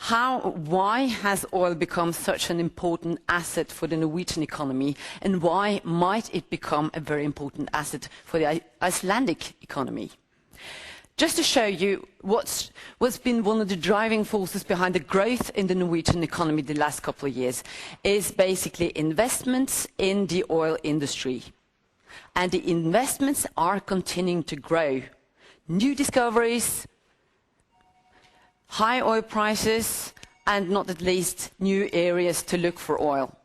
why has oil become such an important asset for the Norwegian economy, and why might it become a very important asset for the Icelandic economy? just to show you what's been one of the driving forces behind the growth in the Norwegian economy the last couple of years is basically investments in the oil industry. And the investments are continuing to grow. New discoveries, high oil prices, and not at least new areas to look for oil.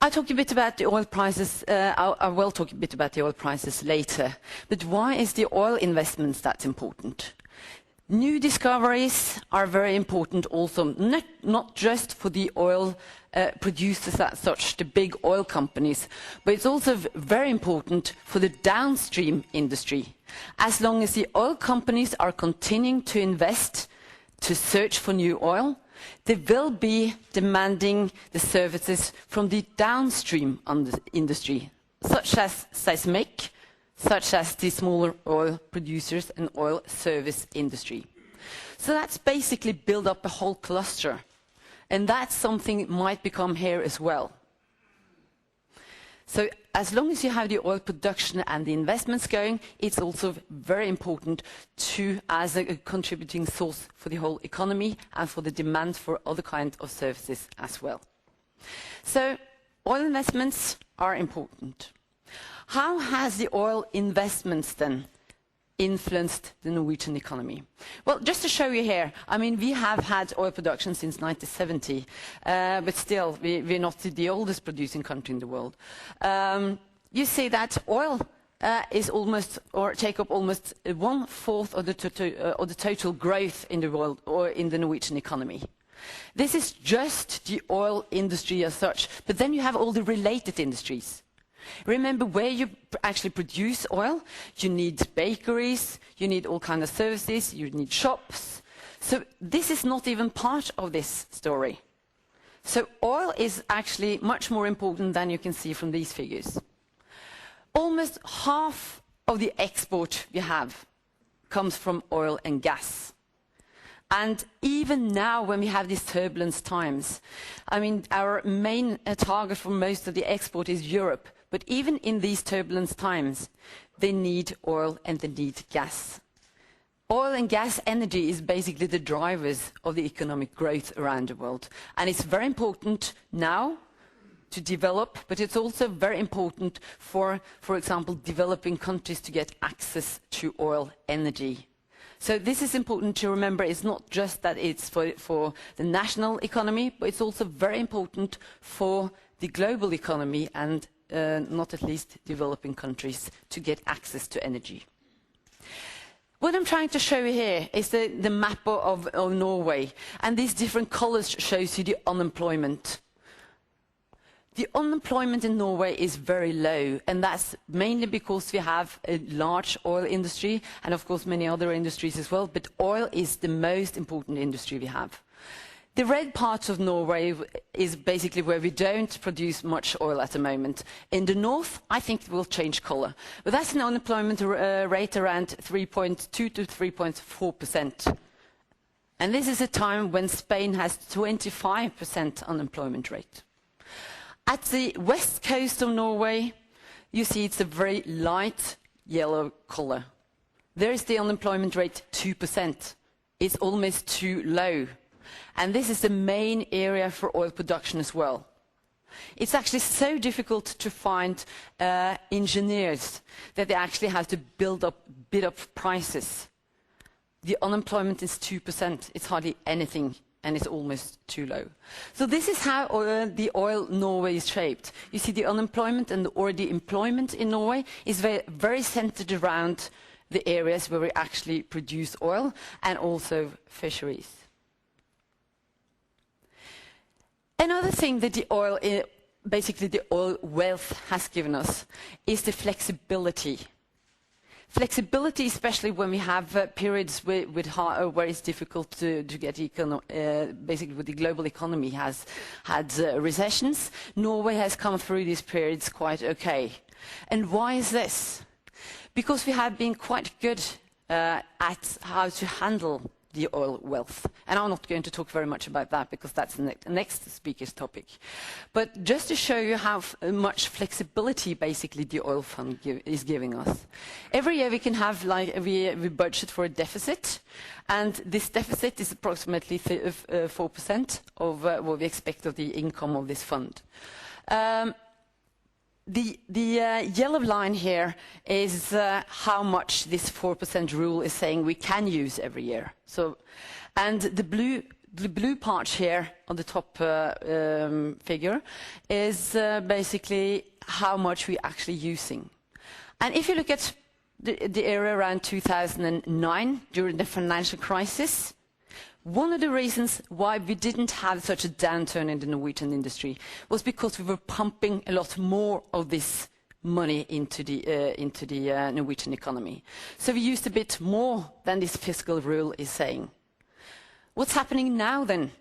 I talked a bit about the oil prices. I will talk a bit about the oil prices later. But why is the oil investments that important? New discoveries are very important also, not just for the oil producers as such, the big oil companies, but it's also very important for the downstream industry. As long as the oil companies are continuing to invest to search for new oil, they will be demanding the services from the downstream industry, such as seismic, such as the smaller oil producers and oil service industry. So that's basically build up a whole cluster. And that's something that might become here as well. So as long as you have the oil production and the investments going, it's also very important as a contributing source for the whole economy and for the demand for other kinds of services as well. So oil investments are important. How has the oil investments then influenced the Norwegian economy? Well, just to show you here, I mean, we have had oil production since 1970, but still, we're not the oldest producing country in the world. You see that oil is almost, or take up almost 1/4 of the total growth in the world, or in the Norwegian economy. This is just the oil industry as such, but then you have all the related industries. Remember, where you actually produce oil, you need bakeries, you need all kinds of services, you need shops. So this is not even part of this story. So oil is actually much more important than you can see from these figures. Almost half of the export we have comes from oil and gas. And even now, when we have these turbulent times, I mean, our main target for most of the export is Europe. But even in these turbulent times, they need oil and they need gas. Oil and gas energy is basically the drivers of the economic growth around the world. And it's very important now to develop, but it's also very important for example, developing countries to get access to oil energy. So this is important to remember. It's not just that it's for the national economy, but it's also very important for the global economy and not at least developing countries to get access to energy. What I'm trying to show you here is the map of Norway, and these different colors shows you the unemployment. The unemployment in Norway is very low, and that's mainly because we have a large oil industry, and of course many other industries as well, but oil is the most important industry we have. The red part of Norway is basically where we don't produce much oil at the moment. In the north, I think it will change color. But that's an unemployment rate around 3.2 to 3.4%. And this is a time when Spain has 25% unemployment rate. At the west coast of Norway, you see it's a very light yellow color. There is the unemployment rate 2%. It's almost too low. And this is the main area for oil production as well. It's actually so difficult to find engineers that they actually have to bid up prices. The unemployment is 2%. It's hardly anything, and it's almost too low. So this is how the oil Norway is shaped. You see the unemployment or the employment in Norway is very centered around the areas where we actually produce oil and also fisheries. Another thing that the oil, basically the oil wealth has given us is the flexibility. Flexibility, especially when we have periods where it's difficult to get basically when the global economy has had recessions. Norway has come through these periods quite okay. And why is this? Because we have been quite good at how to handle the oil wealth. And I'm not going to talk very much about that because that's the next speaker's topic. But just to show you how much flexibility basically the oil fund is giving us. Every year we can have, like, we budget for a deficit, and this deficit is approximately 4% of what we expect of the income of this fund. The yellow line here is how much this 4% rule is saying we can use every year. So, and the blue part here on the top figure is basically how much we're actually using. And if you look at the area around 2009, during the financial crisis, one of the reasons why we didn't have such a downturn in the Norwegian industry was because we were pumping a lot more of this money into the Norwegian economy. So we used a bit more than this fiscal rule is saying. What's happening now then?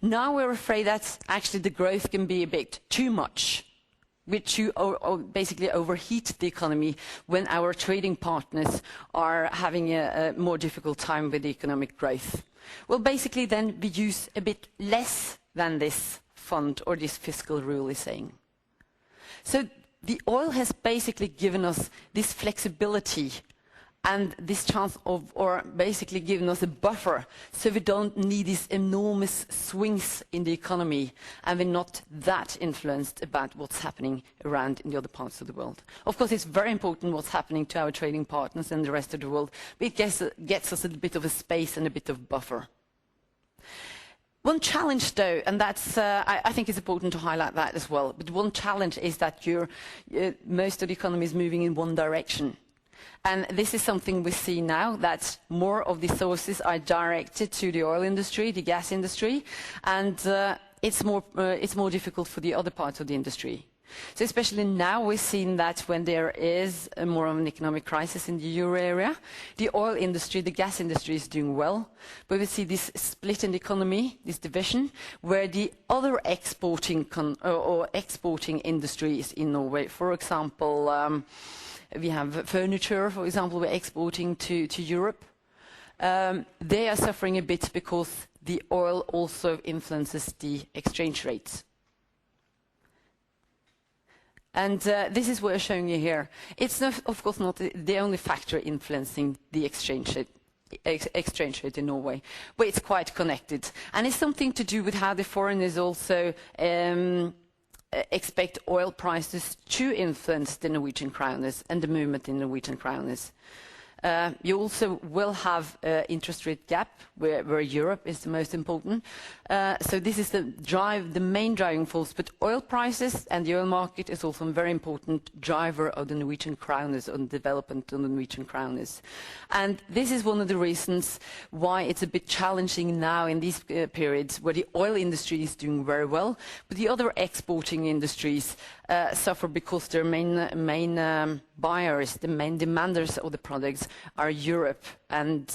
Now we're afraid that actually the growth can be a bit too much, which basically overheat the economy when our trading partners are having a more difficult time with the economic growth. Well, basically then we use a bit less than this fund or this fiscal rule is saying. So the oil has basically given us this flexibility and this chance of, or basically given us a buffer, so we don't need these enormous swings in the economy, and we're not that influenced about what's happening around in the other parts of the world. Of course, it's very important what's happening to our trading partners and the rest of the world, but it gets us a bit of a space and a bit of buffer. One challenge, though, and that's, I think it's important to highlight that as well, but one challenge is that most of the economy is moving in one direction. And this is something we see now, that more of the sources are directed to the oil industry, the gas industry, and it's more difficult for the other parts of the industry. So especially now we're seeing that when there is more of an economic crisis in the euro area, the oil industry, the gas industry is doing well, but we see this split in the economy, this division, where the other exporting industries in Norway, for example, we have furniture, for example, we're exporting to Europe. They are suffering a bit because the oil also influences the exchange rates. And this is what I'm showing you here. It's not, of course not the only factor influencing the exchange rate in Norway, but it's quite connected. And it's something to do with how the foreigners also expect oil prices to influence the Norwegian kroners and the movement in Norwegian kroners. You also will have interest rate gap, where Europe is the most important. So this is the main driving force. But oil prices and the oil market is also a very important driver of the Norwegian kroners, on development of the Norwegian kroners. And this is one of the reasons why it's a bit challenging now in these periods, where the oil industry is doing very well, but the other exporting industries suffer because their main buyers, the main demanders of the products, are Europe, and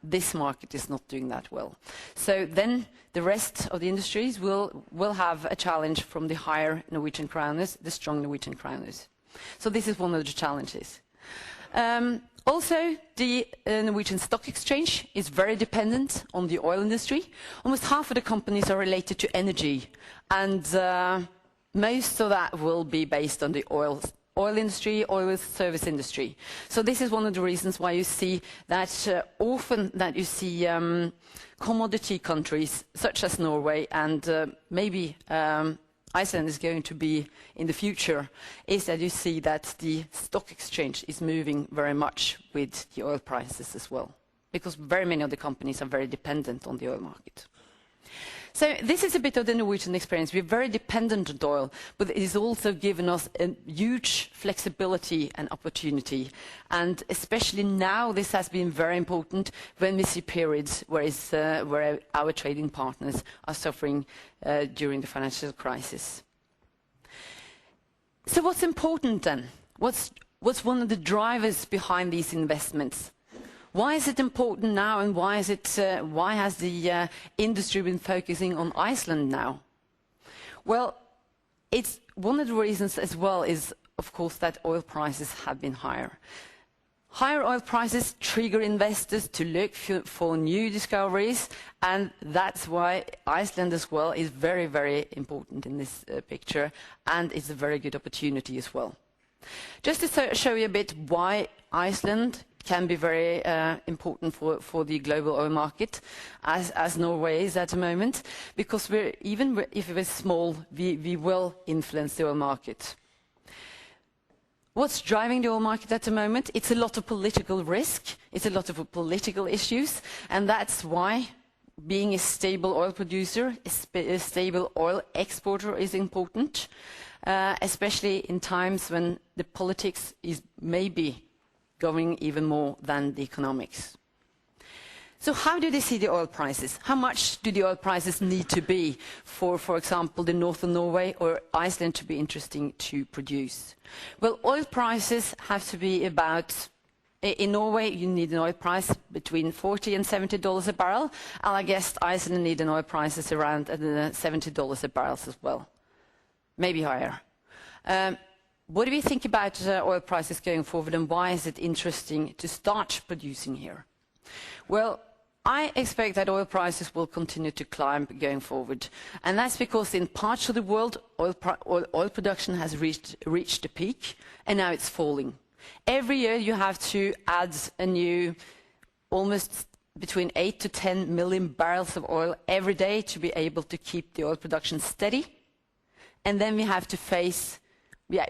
this market is not doing that well. So then the rest of the industries will have a challenge from the higher Norwegian kroners, the strong Norwegian kroners. So this is one of the challenges. Also, the Norwegian Stock Exchange is very dependent on the oil industry. Almost half of the companies are related to energy, and most of that will be based on the oil industry, oil service industry. So this is one of the reasons why you see that often that you see commodity countries such as Norway and maybe Iceland is going to be in the future, is that you see that the stock exchange is moving very much with the oil prices as well, because very many of the companies are very dependent on the oil market. So this is a bit of the Norwegian experience. We're very dependent on oil, but it has also given us a huge flexibility and opportunity. And especially now, this has been very important when we see periods where our trading partners are suffering during the financial crisis. So what's important then? What's one of the drivers behind these investments? Why is it important now, and why has the industry been focusing on Iceland now? Well, it's one of the reasons as well is, of course, that oil prices have been higher. Higher oil prices trigger investors to look for new discoveries, and that's why Iceland as well is very, very important in this picture, and it's a very good opportunity as well. Just to show you a bit why Iceland can be very important for the global oil market, as Norway is at the moment, because even if we're small, we will influence the oil market. What's driving the oil market at the moment? It's a lot of political risk, it's a lot of political issues, and that's why being a stable oil producer, a stable oil exporter is important, especially in times when the politics is maybe going even more than the economics. So how do they see the oil prices? How much do the oil prices need to be for example, the north of Norway or Iceland to be interesting to produce? Well, oil prices have to be about, in Norway you need an oil price between $40 and $70 a barrel, and I guess Iceland need an oil prices around $70 a barrel as well, maybe higher. What do we think about oil prices going forward, and why is it interesting to start producing here? Well, I expect that oil prices will continue to climb going forward, and that's because in parts of the world oil production has reached a peak, and now it's falling. Every year you have to add a new almost between 8 to 10 million barrels of oil every day to be able to keep the oil production steady, and then we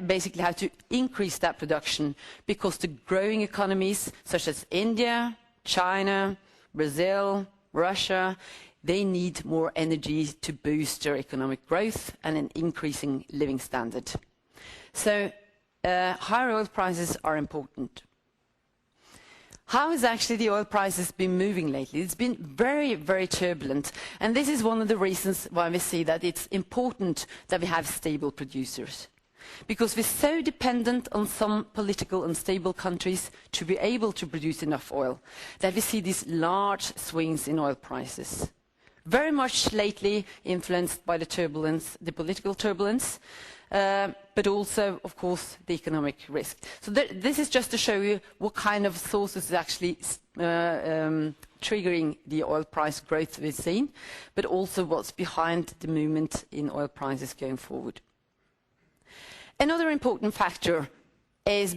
basically have to increase that production because the growing economies such as India, China, Brazil, Russia, they need more energy to boost their economic growth and an increasing living standard. So higher oil prices are important. How has actually the oil prices been moving lately? It's been very, very turbulent, and this is one of the reasons why we see that it's important that we have stable producers. Because we're so dependent on some political unstable countries to be able to produce enough oil, that we see these large swings in oil prices. Very much lately influenced by the turbulence, the political turbulence, but also, of course, the economic risk. So this is just to show you what kind of sources is actually triggering the oil price growth we've seen, but also what's behind the movement in oil prices going forward. Another important factor is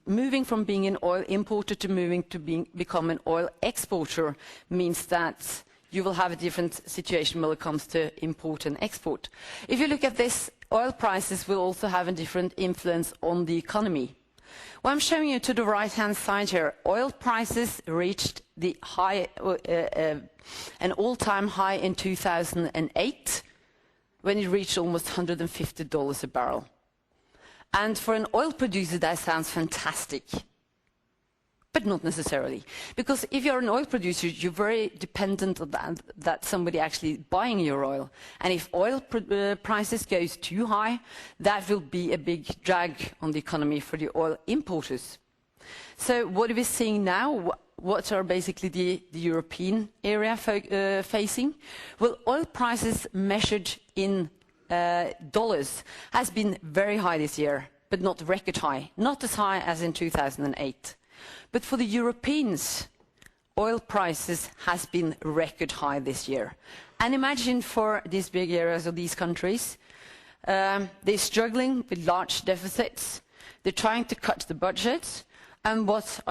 moving from being an oil importer to moving to become an oil exporter means that you will have a different situation when it comes to import and export. If you look at this, oil prices will also have a different influence on the economy. What I'm showing you to the right-hand side here, oil prices reached the high, an all-time high in 2008, when it reached almost $150 a barrel. And for an oil producer, that sounds fantastic. But not necessarily. Because if you're an oil producer, you're very dependent on that somebody actually buying your oil. And if oil prices goes too high, that will be a big drag on the economy for the oil importers. So what are we seeing now? What are basically the European area facing? Well, oil prices measured in dollars has been very high this year, but not record high, not as high as in 2008. But for the Europeans, oil prices has been record high this year. And imagine for these big areas of these countries, they're struggling with large deficits, they're trying to cut the budgets, and what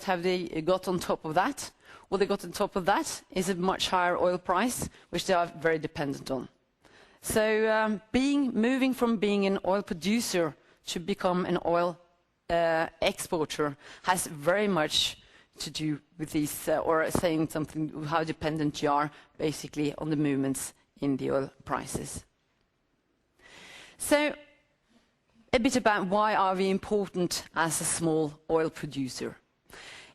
have they got on top of that? What they got on top of that is a much higher oil price, which they are very dependent on. So moving from being an oil producer to become an oil exporter has very much to do with these, or saying something, how dependent you are basically on the movements in the oil prices. So a bit about why are we important as a small oil producer.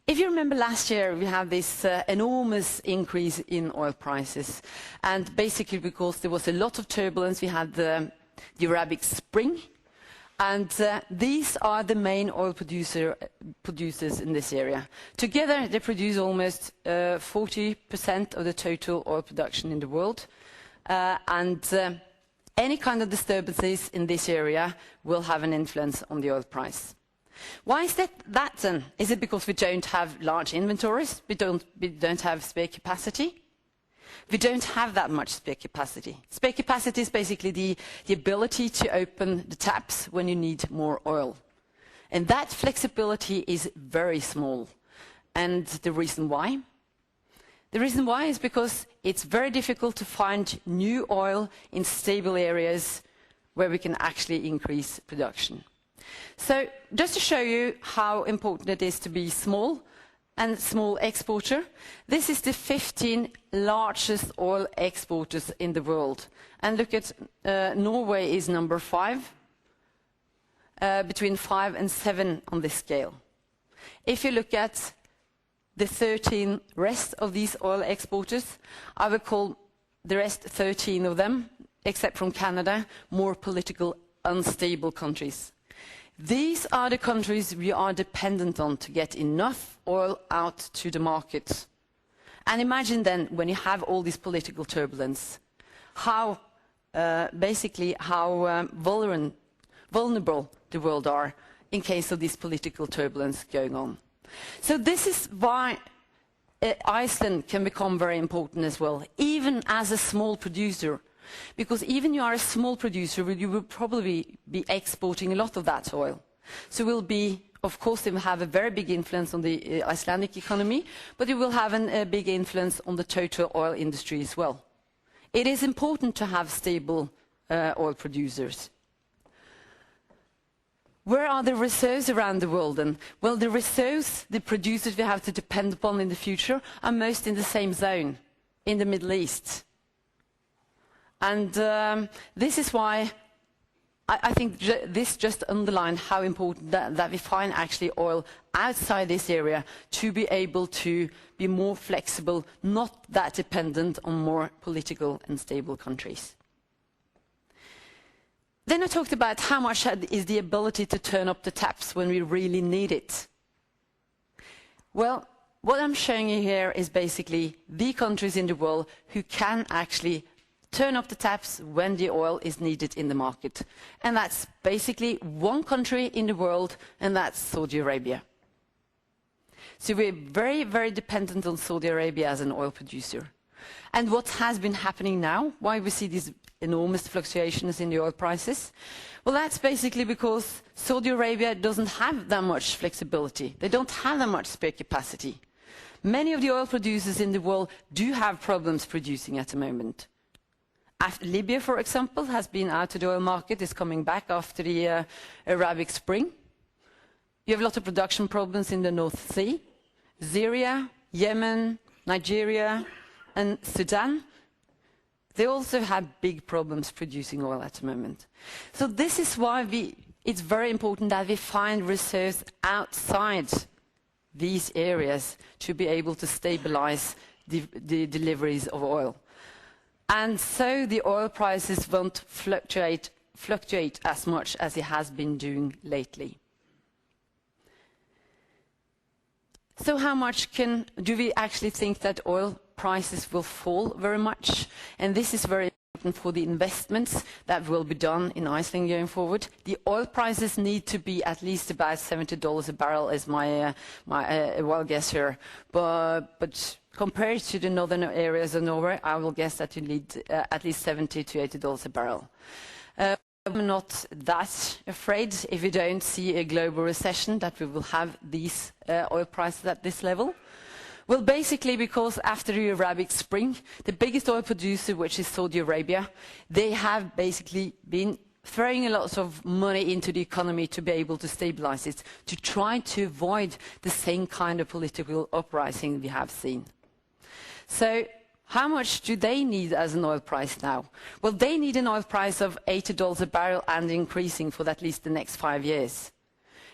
If you remember last year, we had this enormous increase in oil prices, and basically because there was a lot of turbulence, we had the Arabic Spring, and these are the main oil producers in this area. Together, they produce almost 40% of the total oil production in the world, and any kind of disturbances in this area will have an influence on the oil price. Why is that then? Is it because we don't have large inventories? We don't have spare capacity? We don't have that much spare capacity. Spare capacity is basically the ability to open the taps when you need more oil. And that flexibility is very small. And the reason why? The reason why is because it's very difficult to find new oil in stable areas where we can actually increase production. So just to show you how important it is to be small and small exporter, this is the 15 largest oil exporters in the world. And look at Norway is number 5, between 5 and 7 on this scale. If you look at the 13 rest of these oil exporters, I would call the rest 13 of them, except from Canada, more political unstable countries. These are the countries we are dependent on to get enough oil out to the market. And imagine then, when you have all this political turbulence, how vulnerable the world are in case of this political turbulence going on. So this is why Iceland can become very important as well, even as a small producer. Because even you are a small producer, you will probably be exporting a lot of that oil. So we'll be, of course, it will have a very big influence on the Icelandic economy, but it will have a big influence on the total oil industry as well. It is important to have stable oil producers. Where are the reserves around the world then? Well, the reserves, the producers we have to depend upon in the future, are most in the same zone, in the Middle East. And this is why I think this just underlines how important that we find actually oil outside this area to be able to be more flexible, not that dependent on more political and stable countries. Then I talked about how much is the ability to turn up the taps when we really need it. Well, what I'm showing you here is basically the countries in the world who can actually turn up the taps when the oil is needed in the market. And that's basically one country in the world, and that's Saudi Arabia. So we're very, very dependent on Saudi Arabia as an oil producer. And what has been happening now, why we see these enormous fluctuations in the oil prices? Well, that's basically because Saudi Arabia doesn't have that much flexibility. They don't have that much spare capacity. Many of the oil producers in the world do have problems producing at the moment. Libya, for example, has been out of the oil market, is coming back after the Arabic Spring. You have a lot of production problems in the North Sea. Syria, Yemen, Nigeria, and Sudan, they also have big problems producing oil at the moment. So this is why it's very important that we find reserves outside these areas to be able to stabilize the deliveries of oil. And so the oil prices won't fluctuate as much as it has been doing lately. So how much do we actually think that oil prices will fall very much? And this is very important for the investments that will be done in Iceland going forward. The oil prices need to be at least about $70 a barrel is my wild guess here. But compared to the northern areas of Norway, I will guess that you need at least $70 to $80 a barrel. I'm not that afraid if we don't see a global recession that we will have these oil prices at this level. Well, basically because after the Arabic Spring, the biggest oil producer, which is Saudi Arabia, they have basically been throwing a lot of money into the economy to be able to stabilize it, to try to avoid the same kind of political uprising we have seen. So how much do they need as an oil price now? Well, they need an oil price of $80 a barrel and increasing for at least the next 5 years.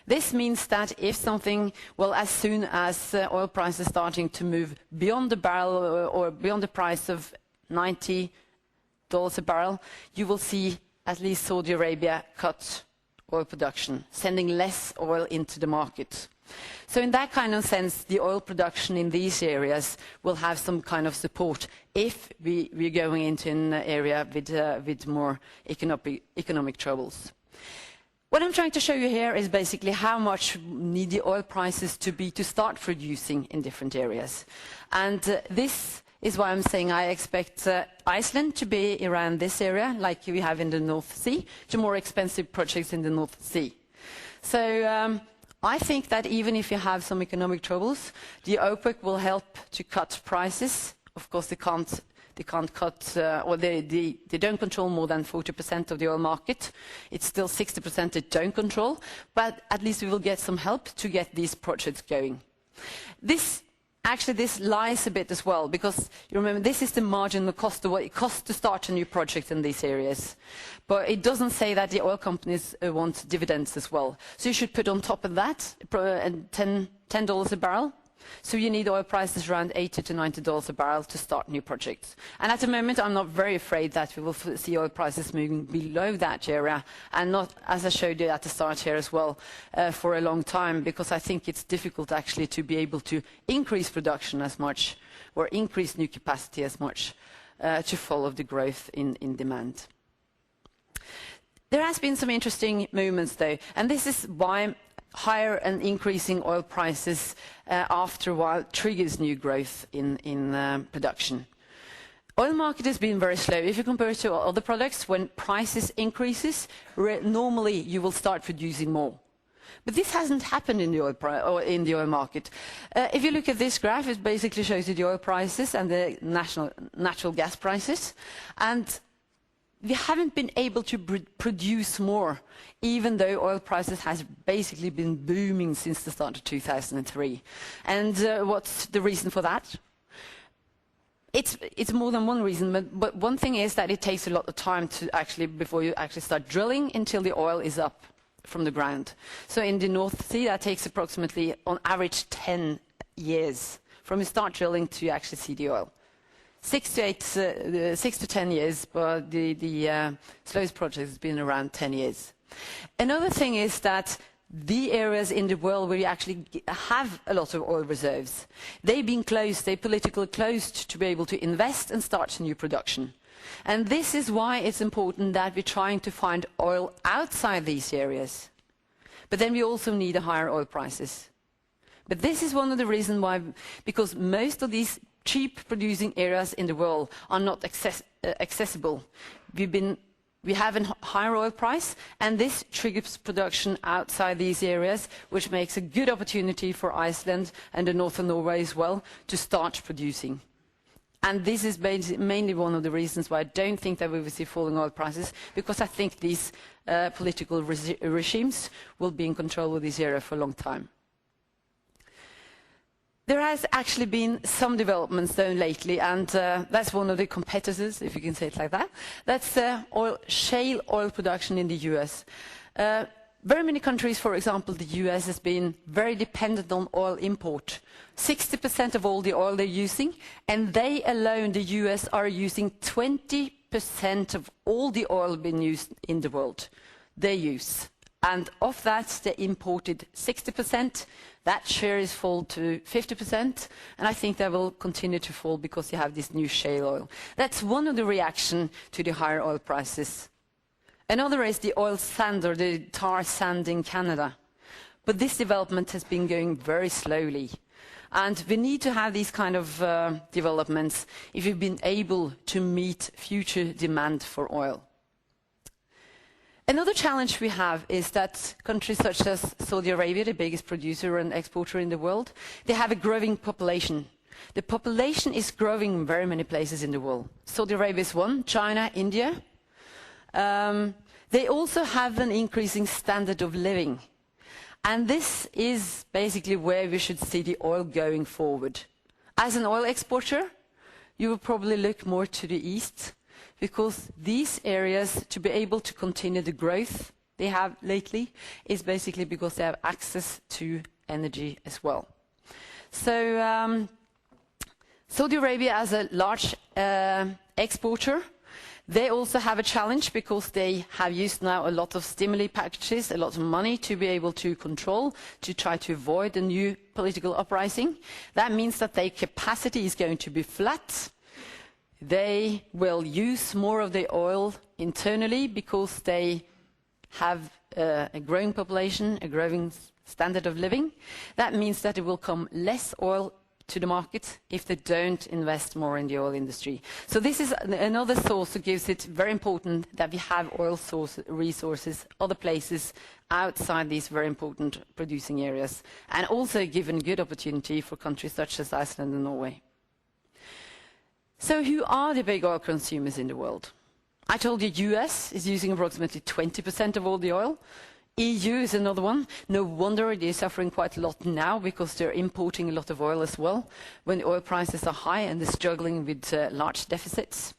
This means that if something, well, as soon as oil prices starting to move beyond the barrel or beyond the price of $90 a barrel, you will see at least Saudi Arabia cut oil production, sending less oil into the market. So in that kind of sense, the oil production in these areas will have some kind of support if we're going into an area with more economic troubles. What I'm trying to show you here is basically how much need the oil prices to be to start producing in different areas. And this is why I'm saying I expect Iceland to be around this area, like we have in the North Sea, to more expensive projects in the North Sea. So I think that even if you have some economic troubles, the OPEC will help to cut prices. Of course, they can't cut, or they don't control more than 40% of the oil market. It's still 60% they don't control, but at least we will get some help to get these projects going. This lies a bit as well, because you remember this is the marginal cost of what it costs to start a new project in these areas. But it doesn't say that the oil companies want dividends as well. So you should put on top of that $10 a barrel. So you need oil prices around $80 to $90 a barrel to start new projects. And at the moment, I'm not very afraid that we will see oil prices moving below that area, and not, as I showed you at the start here as well, for a long time, because I think it's difficult actually to be able to increase production as much or increase new capacity as much to follow the growth in demand. There has been some interesting movements though, and this is why higher and increasing oil prices after a while triggers new growth in production. Oil market has been very slow. If you compare it to other products, when prices increases, normally you will start producing more. But this hasn't happened in the oil market. If you look at this graph, it basically shows you the oil prices and the natural gas prices. And we haven't been able to produce more, even though oil prices has basically been booming since the start of 2003. And what's the reason for that? It's more than one reason, but one thing is that it takes a lot of time to before you actually start drilling until the oil is up from the ground. So in the North Sea, that takes approximately, on average, 10 years from you start drilling to actually see the oil. 6 to 10 years, but the slowest project has been around 10 years. Another thing is that the areas in the world where you actually have a lot of oil reserves, they've been closed, they're politically closed to be able to invest and start new production. And this is why it's important that we're trying to find oil outside these areas. But then we also need higher oil prices. But this is one of the reasons why, because most of these cheap producing areas in the world are not accessible. We have a higher oil price, and this triggers production outside these areas, which makes a good opportunity for Iceland and the northern Norway as well to start producing. And this is mainly one of the reasons why I don't think that we will see falling oil prices, because I think these political regimes will be in control of this area for a long time. There has actually been some developments though lately, and that's one of the competitors, if you can say it like that. That's shale oil production in the US. Very many countries, for example, the US has been very dependent on oil import. 60% of all the oil they're using, and they alone, the US, are using 20% of all the oil being used in the world. They use. And of that, they imported 60%. That share is fall to 50%, and I think that will continue to fall because you have this new shale oil. That's one of the reactions to the higher oil prices. Another is the oil sand, or the tar sand in Canada. But this development has been going very slowly. And we need to have these kind of developments if we've been able to meet future demand for oil. Another challenge we have is that countries such as Saudi Arabia, the biggest producer and exporter in the world, they have a growing population. The population is growing in very many places in the world. Saudi Arabia is one, China, India. They also have an increasing standard of living. And this is basically where we should see the oil going forward. As an oil exporter, you will probably look more to the east, because these areas, to be able to continue the growth they have lately, is basically because they have access to energy as well. So Saudi Arabia, as a large exporter, they also have a challenge because they have used now a lot of stimuli packages, a lot of money to be able to control, to try to avoid a new political uprising. That means that their capacity is going to be flat. They will use more of the oil internally because they have a growing population, a growing standard of living. That means that it will come less oil to the market if they don't invest more in the oil industry. So this is another source that gives it very important that we have oil resources, other places outside these very important producing areas, and also given good opportunity for countries such as Iceland and Norway. So who are the big oil consumers in the world? I told you US is using approximately 20% of all the oil. EU is another one. No wonder it is suffering quite a lot now because they're importing a lot of oil as well when the oil prices are high and they're struggling with large deficits.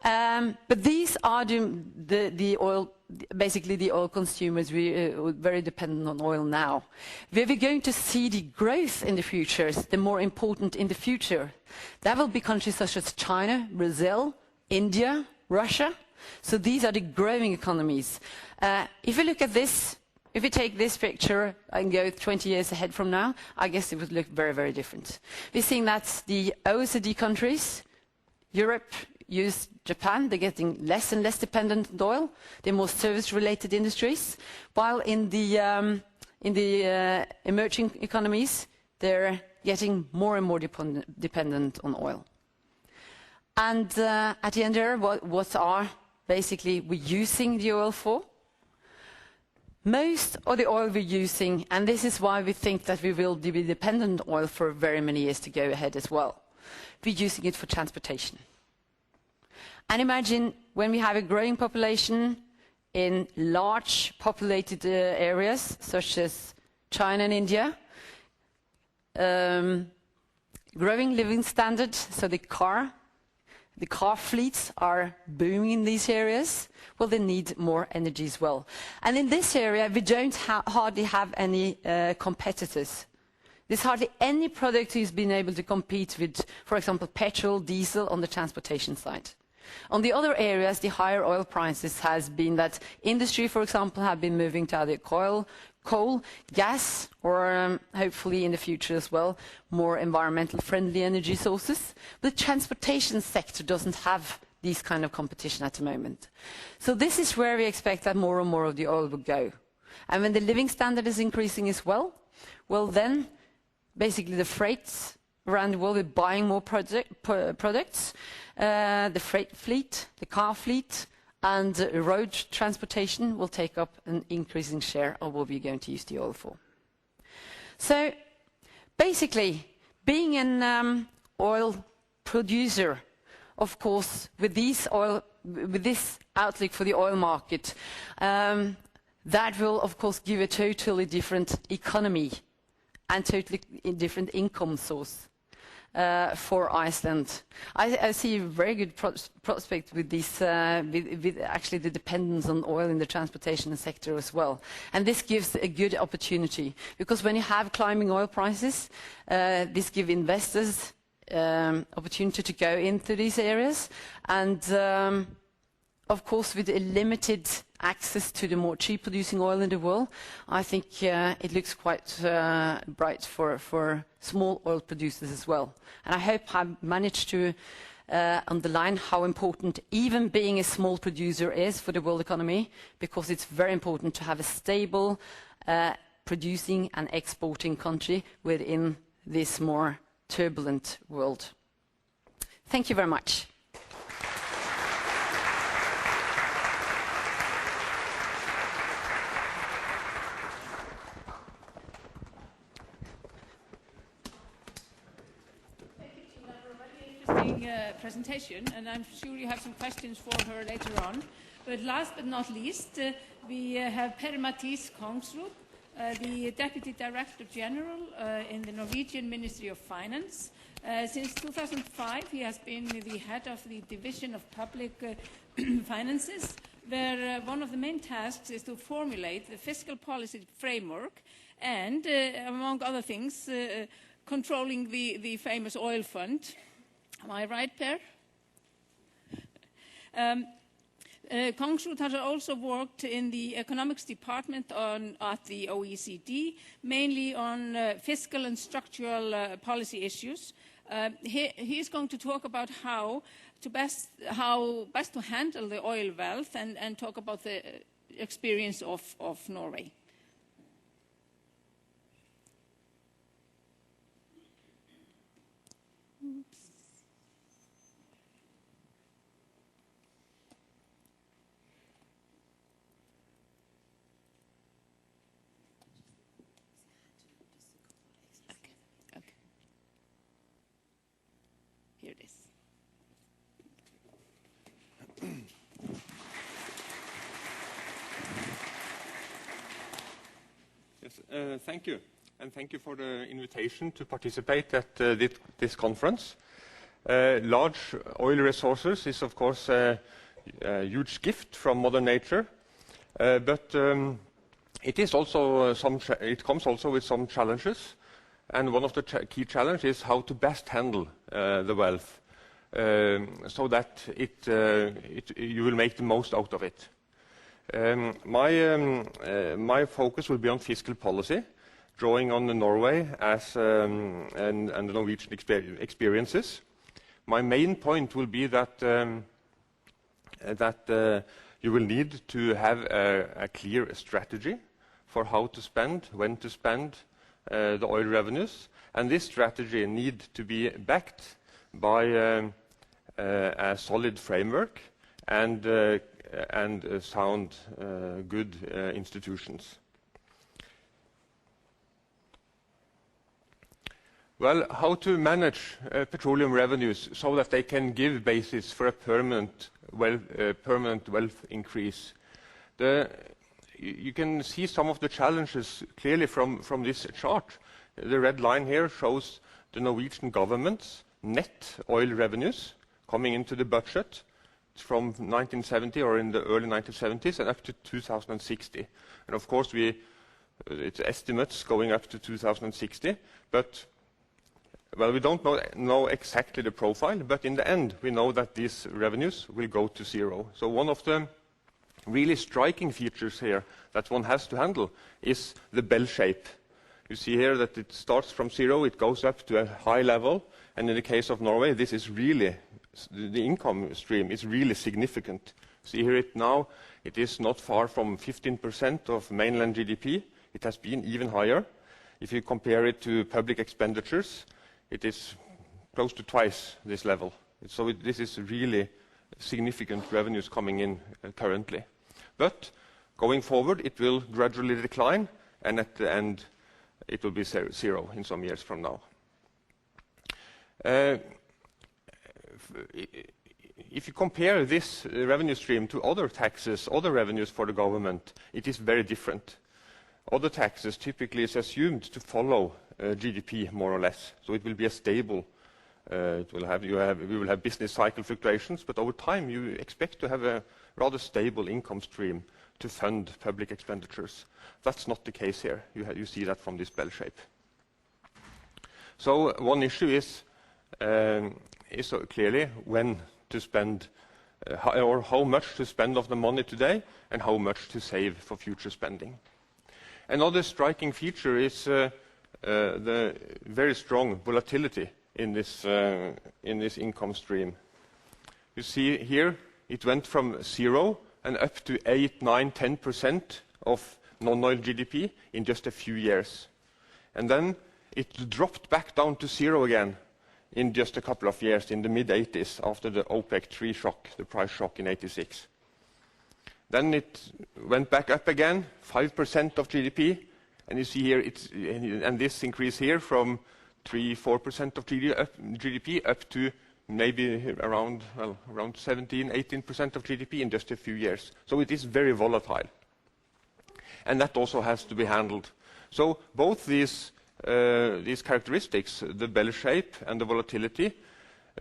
But these are the oil, basically the oil consumers very dependent on oil now. Where we're going to see the growth in the future, the more important in the future, that will be countries such as China, Brazil, India, Russia. So these are the growing economies. If you look at this, if you take this picture and go 20 years ahead from now, I guess it would look very, very different. We're seeing that the OECD countries, Europe, use Japan, they're getting less and less dependent on oil. They're more service-related industries, while in the emerging economies, they're getting more and more dependent on oil. And at the end there, what are basically we're using the oil for? Most of the oil we're using, and this is why we think that we will be dependent on oil for very many years to go ahead as well. We're using it for transportation. And imagine when we have a growing population in large populated areas, such as China and India, growing living standard, so the car fleets are booming in these areas. Well, they need more energy as well. And in this area, we don't hardly have any competitors. There's hardly any product who's been able to compete with, for example, petrol, diesel on the transportation side. On the other areas, the higher oil prices has been that industry, for example, have been moving to either coal, gas, or hopefully in the future as well, more environmental friendly energy sources. The transportation sector doesn't have these kind of competition at the moment. So this is where we expect that more and more of the oil will go. And when the living standard is increasing as well, then basically the freights around the world are buying more products. The freight fleet, the car fleet, and road transportation will take up an increasing share of what we're going to use the oil for. So basically, being an oil producer, of course, with this outlook for the oil market, that will, of course, give a totally different economy and totally different income source. For Iceland. I see a very good prospect with this, with actually the dependence on oil in the transportation sector as well. And this gives a good opportunity, because when you have climbing oil prices, this gives investors opportunity to go into these areas. And of course, with a limited access to the more cheap producing oil in the world, I think it looks quite bright for small oil producers as well. And I hope I've managed to underline how important even being a small producer is for the world economy, because it's very important to have a stable producing and exporting country within this more turbulent world. Thank you very much.
Presentation, and I'm sure you have some questions for her later on. But last but not least, we have Mathis Kongrud, the Deputy Director General in the Norwegian Ministry of Finance. Since 2005, he has been the head of the Division of Public Finances, where one of the main tasks is to formulate the fiscal policy framework and, among other things, controlling the famous oil fund. Am I right, Per? Kongrud has also worked in the economics department at the OECD, mainly on fiscal and structural policy issues. He is going to talk about how best to handle the oil wealth and talk about the experience of Norway. Here it is.
Yes, thank you. And thank you for the invitation to participate at this conference. Large oil resources is, of course, a huge gift from Mother Nature, but it is also it comes also with some challenges. And one of the key challenges is how to best handle the wealth so that you will make the most out of it. My focus will be on fiscal policy, drawing on Norway as, and the Norwegian experiences. My main point will be that, you will need to have a clear strategy for how to spend, when to spend, the oil revenues, and this strategy needs to be backed by a solid framework and sound, good institutions. Well, how to manage petroleum revenues so that they can give basis for a permanent wealth increase. You can see some of the challenges clearly from this chart. The red line here shows the Norwegian government's net oil revenues coming into the budget from 1970 or in the early 1970s and up to 2060. And of course, it's estimates going up to 2060, but well, we don't know exactly the profile, but in the end, we know that these revenues will go to zero. So one of the really striking features here that one has to handle is the bell shape. You see here that it starts from zero, it goes up to a high level, and in the case of Norway, this is really, the income stream is really significant. See here now, it is not far from 15% of mainland GDP. It has been even higher. If you compare it to public expenditures, it is close to twice this level. So this is really significant revenues coming in currently. But going forward, it will gradually decline, and at the end, it will be zero in some years from now. If you compare this revenue stream to other taxes, other revenues for the government, it is very different. Other taxes typically is assumed to follow GDP more or less, so it will be a stable. We will have business cycle fluctuations, but over time you expect to have a rather stable income stream to fund public expenditures. That's not the case here. You see that from this bell shape. So one issue is clearly when to spend, or how much to spend of the money today, and how much to save for future spending. Another striking feature is the very strong volatility in this income stream. You see here, it went from zero and up to 8, 9, 10% of non-oil GDP in just a few years. And then it dropped back down to zero again in just a couple of years, in the mid-80s, after the OPEC 3 shock, the price shock in 86. Then it went back up again, 5% of GDP, and you see here, and this increase here from 3-4% of GDP up to maybe around 17-18% of GDP in just a few years. So it is very volatile, and that also has to be handled. So both these characteristics, the bell shape and the volatility,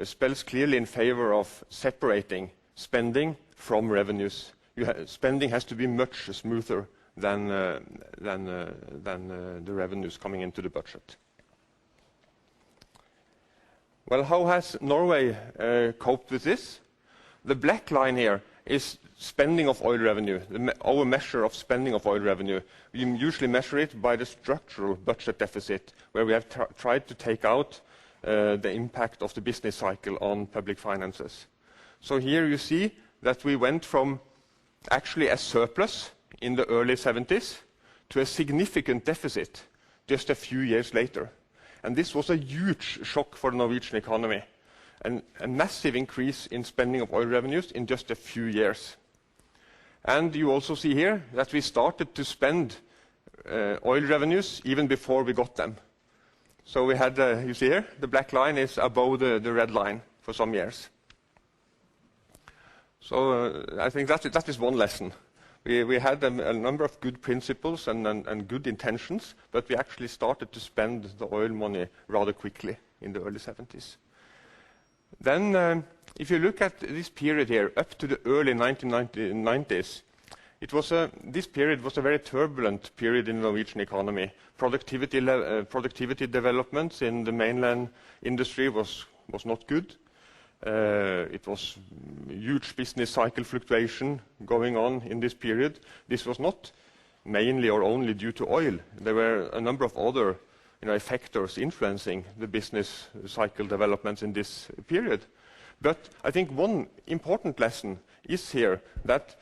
spells clearly in favor of separating spending from revenues. Spending has to be much smoother than the revenues coming into the budget. Well, how has Norway coped with this? The black line here is spending of oil revenue, our measure of spending of oil revenue. We usually measure it by the structural budget deficit, where we have tried to take out the impact of the business cycle on public finances. So here you see that we went from actually a surplus in the early 70s to a significant deficit just a few years later. And this was a huge shock for the Norwegian economy, and a massive increase in spending of oil revenues in just a few years. And you also see here that we started to spend oil revenues even before we got them. So we had, you see here, the black line is above the red line for some years. So I think that is one lesson. We had a number of good principles and good intentions, but we actually started to spend the oil money rather quickly in the early 70s. Then, if you look at this period here, up to the early 1990s, this period was a very turbulent period in the Norwegian economy. Productivity developments in the mainland industry was not good. It was huge business cycle fluctuation going on in this period. This was not mainly or only due to oil. There were a number of other factors influencing the business cycle developments in this period. But I think one important lesson is here that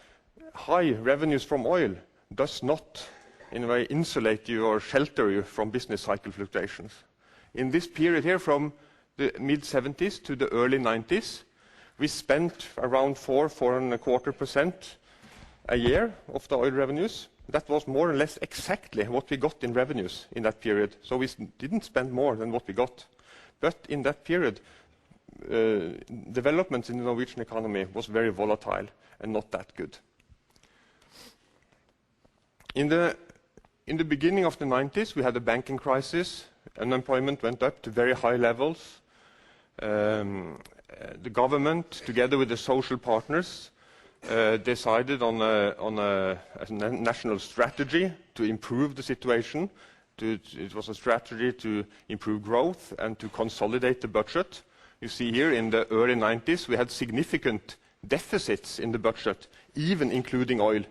high revenues from oil does not in a way insulate you or shelter you from business cycle fluctuations. In this period here from the mid-70s to the early 90s, we spent around 4.25% a year of the oil revenues. That was more or less exactly what we got in revenues in that period. So we didn't spend more than what we got. But in that period, developments in the Norwegian economy was very volatile and not that good. In the beginning of the 90s, we had a banking crisis. Unemployment went up to very high levels. The government, together with the social partners, decided on a national strategy to improve the situation. It was a strategy to improve growth and to consolidate the budget. You see here in the early 90s, we had significant deficits in the budget, even including oil.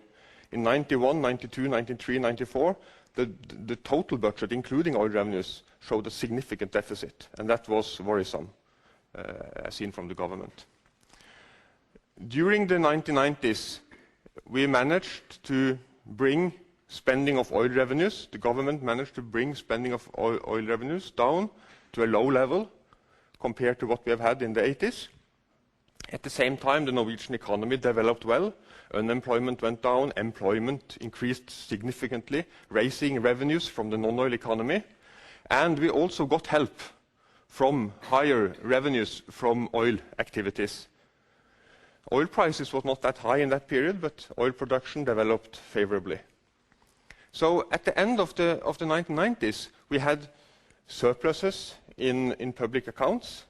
In 91, 92, 93, 94, the total budget, including oil revenues, showed a significant deficit, and that was worrisome, as seen from the government. During the 1990s, we managed to bring spending of oil revenues, the government managed to bring spending of oil revenues down to a low level compared to what we have had in the 80s. At the same time, the Norwegian economy developed well. Unemployment went down, employment increased significantly, raising revenues from the non-oil economy. And we also got help from higher revenues from oil activities. Oil prices was not that high in that period, but oil production developed favorably. So at the end of the 1990s, we had surpluses in public accounts.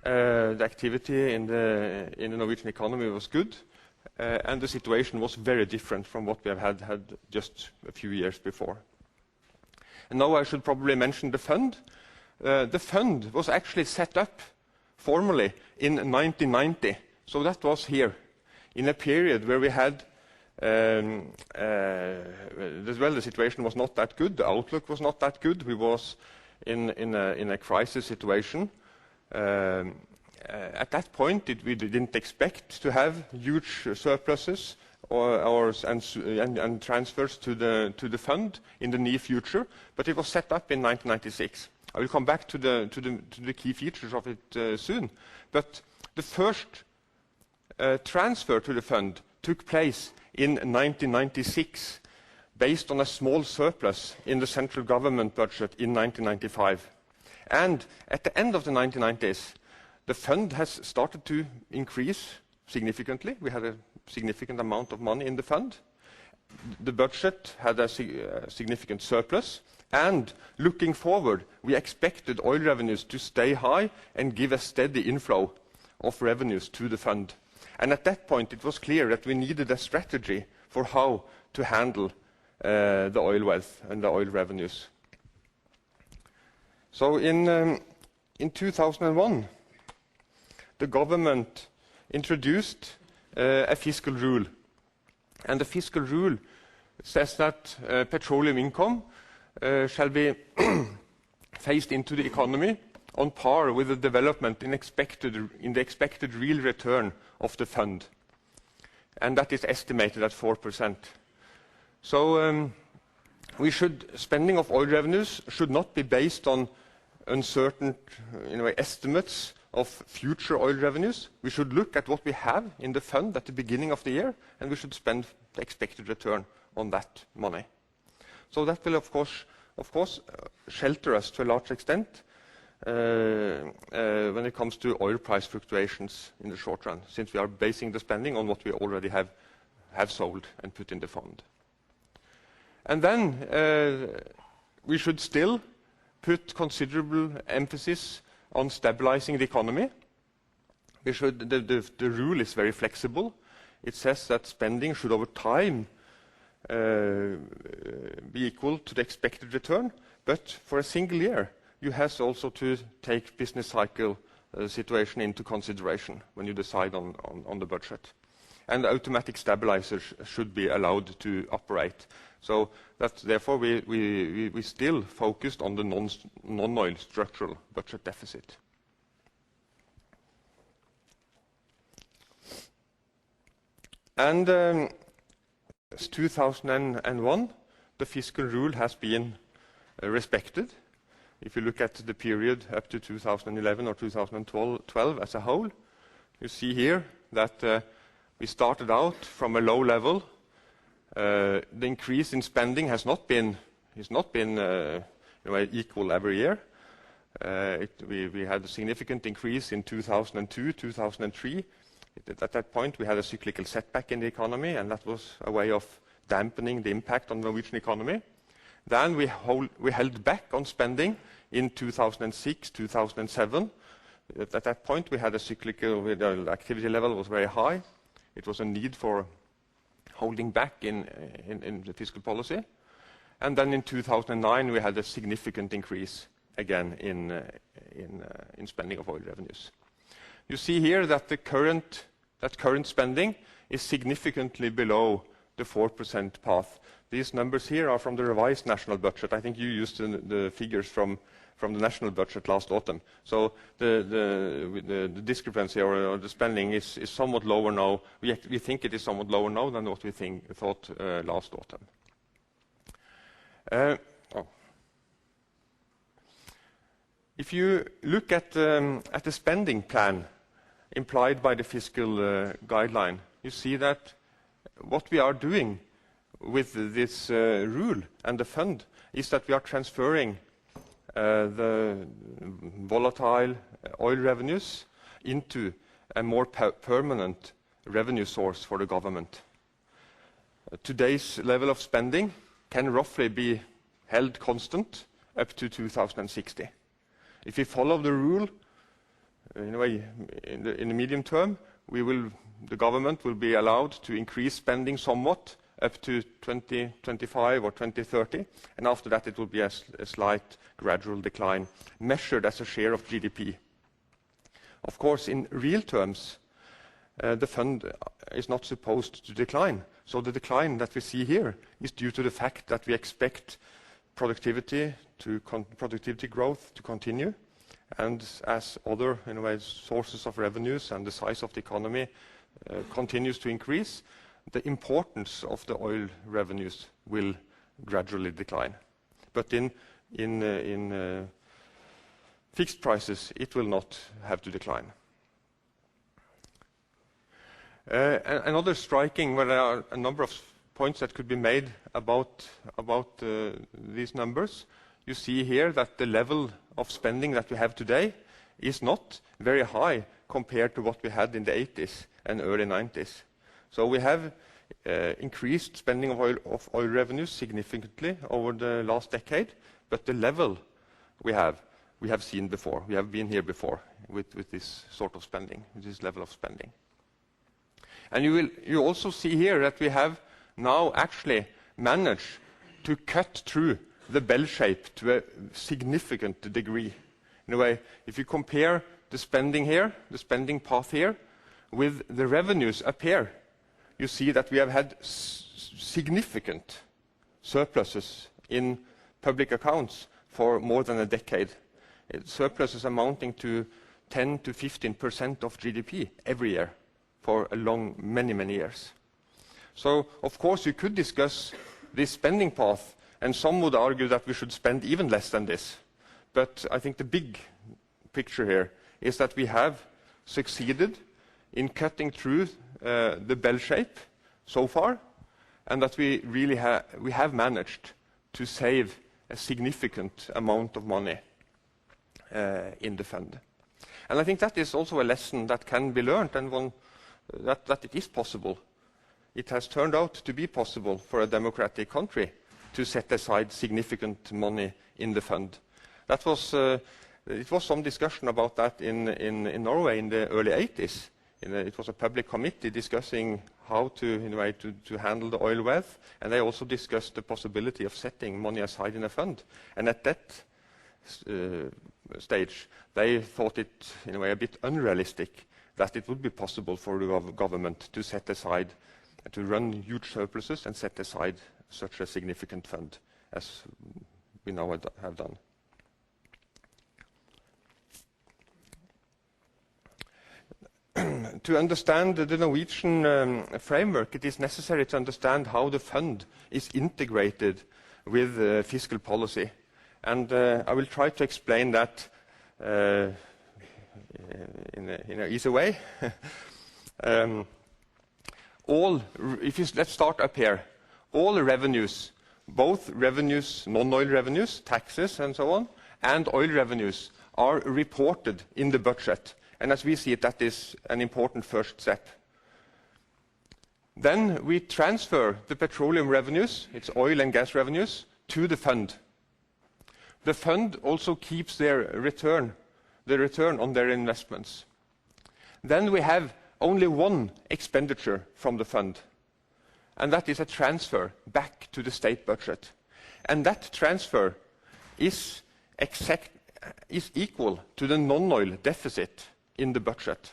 The activity in the Norwegian economy was good, and the situation was very different from what we have had just a few years before. And now I should probably mention the fund. The fund was actually set up formally in 1990, so that was here, in a period where we had, as well, the situation was not that good, the outlook was not that good, we was in a crisis situation. At that point, we didn't expect to have huge surpluses and transfers to the fund in the near future, but it was set up in 1996. I will come back to the key features of it soon. But the first transfer to the fund took place in 1996, based on a small surplus in the central government budget in 1995. And at the end of the 1990s, the fund has started to increase significantly. We had a significant amount of money in the fund. The budget had a significant surplus. And looking forward, we expected oil revenues to stay high and give a steady inflow of revenues to the fund. And at that point, it was clear that we needed a strategy for how to handle the oil wealth and the oil revenues. So in 2001, the government introduced a fiscal rule. And the fiscal rule says that petroleum income shall be phased into the economy on par with the development in the expected real return of the fund. And that is estimated at 4%. So spending of oil revenues should not be based on uncertain estimates of future oil revenues. We should look at what we have in the fund at the beginning of the year, and we should spend the expected return on that money. So that will, of course, shelter us to a large extent when it comes to oil price fluctuations in the short run, since we are basing the spending on what we already have sold and put in the fund. And then we should still put considerable emphasis on stabilizing the economy. The rule is very flexible. It says that spending should over time be equal to the expected return, but for a single year you have also to take business cycle situation into consideration when you decide on the budget. And automatic stabilizers should be allowed to operate. So that therefore we still focused on the non-oil structural budget deficit. And since 2001, the fiscal rule has been respected. If you look at the period up to 2011 or 2012 as a whole, you see here that we started out from a low level. The increase in spending has not been equal every year. We had a significant increase in 2002, 2003. At that point, we had a cyclical setback in the economy, and that was a way of dampening the impact on the Norwegian economy. Then we held back on spending in 2006, 2007. At that point, we had a cyclical, the activity level was very high. It was a need for holding back in the fiscal policy. And then in 2009, we had a significant increase again in spending of oil revenues. You see here that current spending is significantly below the 4% path. These numbers here are from the revised national budget. I think you used the figures from the national budget last autumn. So the discrepancy or the spending is somewhat lower now. We think it is somewhat lower now than what we thought last autumn. If you look at the spending plan implied by the fiscal guideline, you see that what we are doing with this rule and the fund is that we are transferring the volatile oil revenues into a more permanent revenue source for the government. Today's level of spending can roughly be held constant up to 2060. If we follow the rule, in the medium term, the government will be allowed to increase spending somewhat up to 2025 or 2030, and after that it will be a slight gradual decline, measured as a share of GDP. Of course, in real terms, the fund is not supposed to decline. So the decline that we see here is due to the fact that we expect productivity growth to continue, and as other sources of revenues and the size of the economy continues to increase, the importance of the oil revenues will gradually decline. But in fixed prices, it will not have to decline. Another striking, well, there are a number of points that could be made about these numbers. You see here that the level of spending that we have today is not very high compared to what we had in the 80s and early 90s. So we have increased spending of oil revenues significantly over the last decade, but the level we have seen before. We have been here before with this sort of spending, with this level of spending. And you also see here that we have now actually managed to cut through the bell shape to a significant degree. In a way, if you compare the spending here, the spending path here, with the revenues up here, you see that we have had significant surpluses in public accounts for more than a decade. Surpluses amounting to 10 to 15% of GDP every year for many years. So, of course, you could discuss this spending path, and some would argue that we should spend even less than this. But I think the big picture here is that we have succeeded in cutting through the bell shape so far, and that we really have managed to save a significant amount of money in the fund. And I think that is also a lesson that can be learned, and one that it is possible. It has turned out to be possible for a democratic country to set aside significant money in the fund. That was it was some discussion about that in Norway in the early 80s. It was a public committee discussing how to, in a way, to handle the oil wealth, and they also discussed the possibility of setting money aside in a fund. And at that stage, they thought it, in a way, a bit unrealistic that it would be possible for the government to set aside, to run huge surpluses and set aside such a significant fund as we now have done. To understand the Norwegian framework, it is necessary to understand how the fund is integrated with fiscal policy. And I will try to explain that in an easy way. Let's start up here. All revenues, both revenues, non-oil revenues, taxes and so on, and oil revenues are reported in the budget. And as we see it, that is an important first step. Then we transfer the petroleum revenues, it's oil and gas revenues, to the fund. The fund also keeps their return, the return on their investments. Then we have only one expenditure from the fund, and that is a transfer back to the state budget. And that transfer is equal to the non-oil deficit in the budget.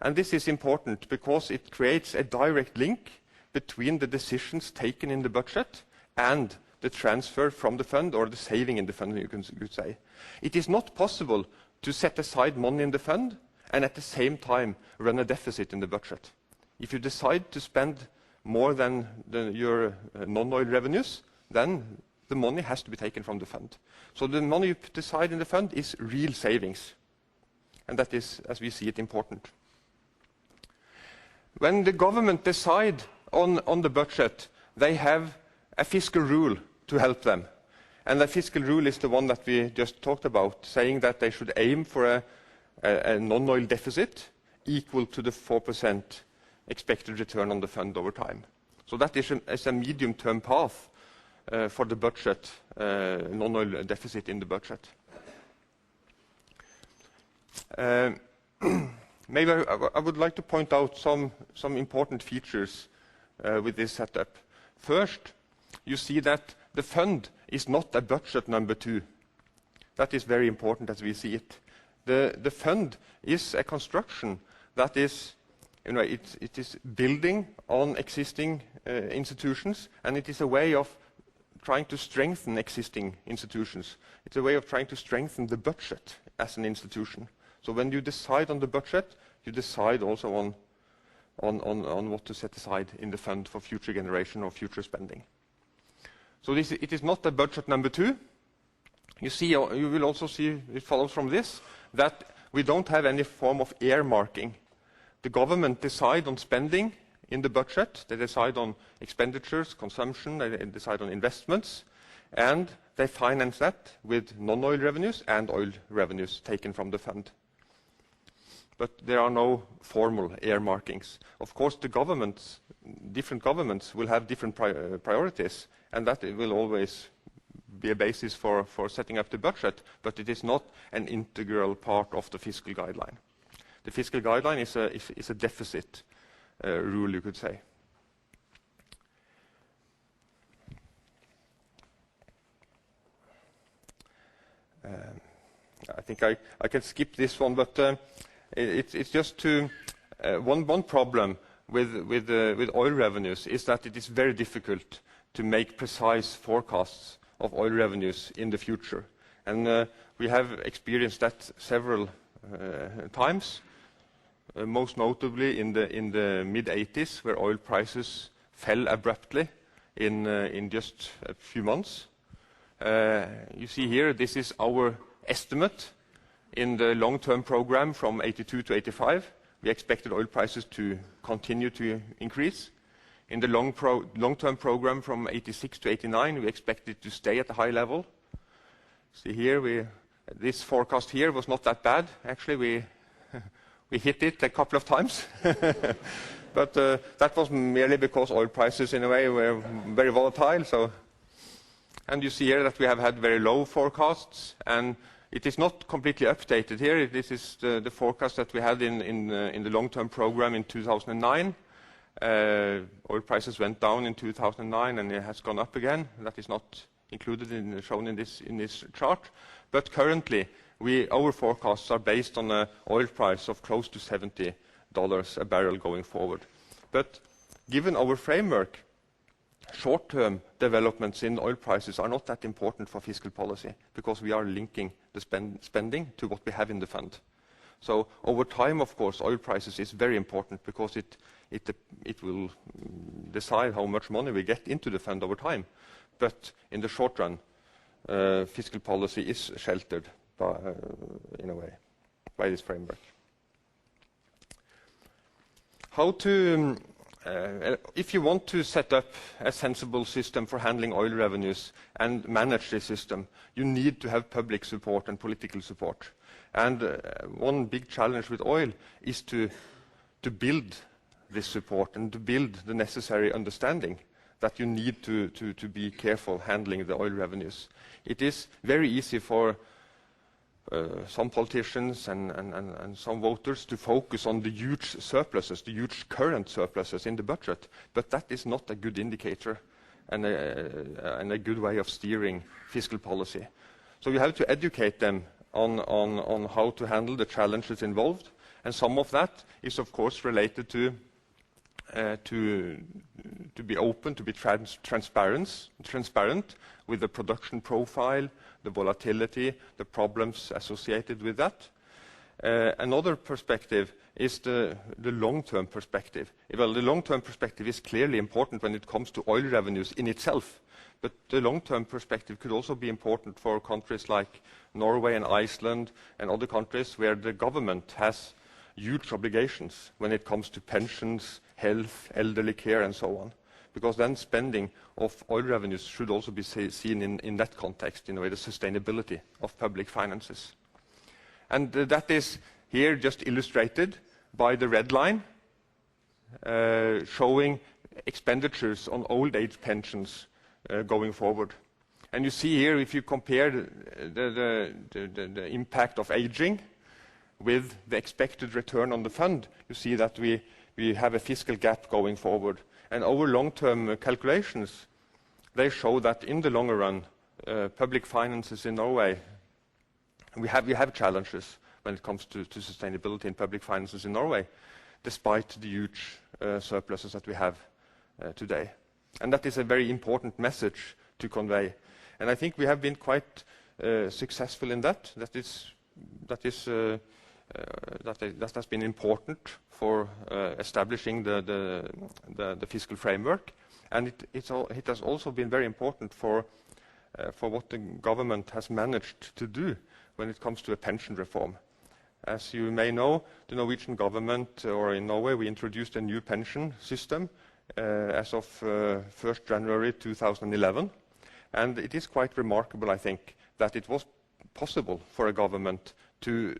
And this is important because it creates a direct link between the decisions taken in the budget and the transfer from the fund, or the saving in the fund, you could say. It is not possible to set aside money in the fund and at the same time run a deficit in the budget. If you decide to spend more than your non-oil revenues, then the money has to be taken from the fund. So the money you put aside in the fund is real savings. And that is, as we see it, important. When the government decide on the budget, they have a fiscal rule to help them. And the fiscal rule is the one that we just talked about, saying that they should aim for a non-oil deficit equal to the 4% expected return on the fund over time. So that is a medium-term path for the budget, non-oil deficit in the budget. Maybe I would like to point out some important features with this setup. First, you see that the fund is not a budget number 2. That is very important as we see it. The fund is a construction that is, it is building on existing institutions, and it is a way of trying to strengthen existing institutions. It's a way of trying to strengthen the budget as an institution. So when you decide on the budget, you decide also on what to set aside in the fund for future generation or future spending. So it is not a budget number 2. You will also see, it follows from this, that we don't have any form of earmarking. The government decide on spending in the budget, they decide on expenditures, consumption, they decide on investments, and they finance that with non-oil revenues and oil revenues taken from the fund. But there are no formal earmarkings. Of course, different governments will have different priorities, and that will always be a basis for setting up the budget, but it is not an integral part of the fiscal guideline. The fiscal guideline is a deficit rule, you could say. I think I can skip this one, but it's just to one problem with oil revenues is that it is very difficult to make precise forecasts of oil revenues in the future, and we have experienced that several times. Most notably in the mid-80s, where oil prices fell abruptly in just a few months. You see here, this is our estimate in the long-term program from 82 to 85. We expected oil prices to continue to increase. In the long-term program from 86 to 89, we expect it to stay at a high level. See here, this forecast here was not that bad. Actually, we hit it a couple of times. But that was merely because oil prices, in a way, were very volatile. And you see here that we have had very low forecasts, and it is not completely updated here. This is the forecast that we had in the long-term program in 2009. Oil prices went down in 2009, and it has gone up again. That is not included shown in this chart. But currently, our forecasts are based on an oil price of close to $70 a barrel going forward. But given our framework, short-term developments in oil prices are not that important for fiscal policy because we are linking the spending to what we have in the fund. So over time, of course, oil prices is very important because it will decide how much money we get into the fund over time. But in the short run, fiscal policy is sheltered in a way by this framework. If you want to set up a sensible system for handling oil revenues and manage this system, you need to have public support and political support. And one big challenge with oil is to build this support and to build the necessary understanding that you need to be careful handling the oil revenues. It is very easy for some politicians and some voters to focus on the huge surpluses, the huge current surpluses in the budget, but that is not a good indicator and a good way of steering fiscal policy. So you have to educate them on how to handle the challenges involved, and some of that is of course related to be open, to be transparent with the production profile, the volatility, the problems associated with that. Another perspective is the long-term perspective. Well, the long-term perspective is clearly important when it comes to oil revenues in itself, but the long-term perspective could also be important for countries like Norway and Iceland and other countries where the government has huge obligations when it comes to pensions, health, elderly care, and so on. Because then spending of oil revenues should also be seen in that context, in a way, the sustainability of public finances. And that is here just illustrated by the red line, showing expenditures on old age pensions going forward. And you see here, if you compare the impact of aging with the expected return on the fund, you see that we have a fiscal gap going forward. And our long-term calculations, they show that in the longer run, public finances in Norway, we have challenges when it comes to sustainability in public finances in Norway, despite the huge surpluses that we have today. And that is a very important message to convey. And I think we have been quite successful in that. That has been important for establishing the fiscal framework, and it has also been very important for what the government has managed to do when it comes to a pension reform. As you may know, the Norwegian government, or in Norway, we introduced a new pension system as of 1st January 2011, and it is quite remarkable, I think, that it was possible for a government to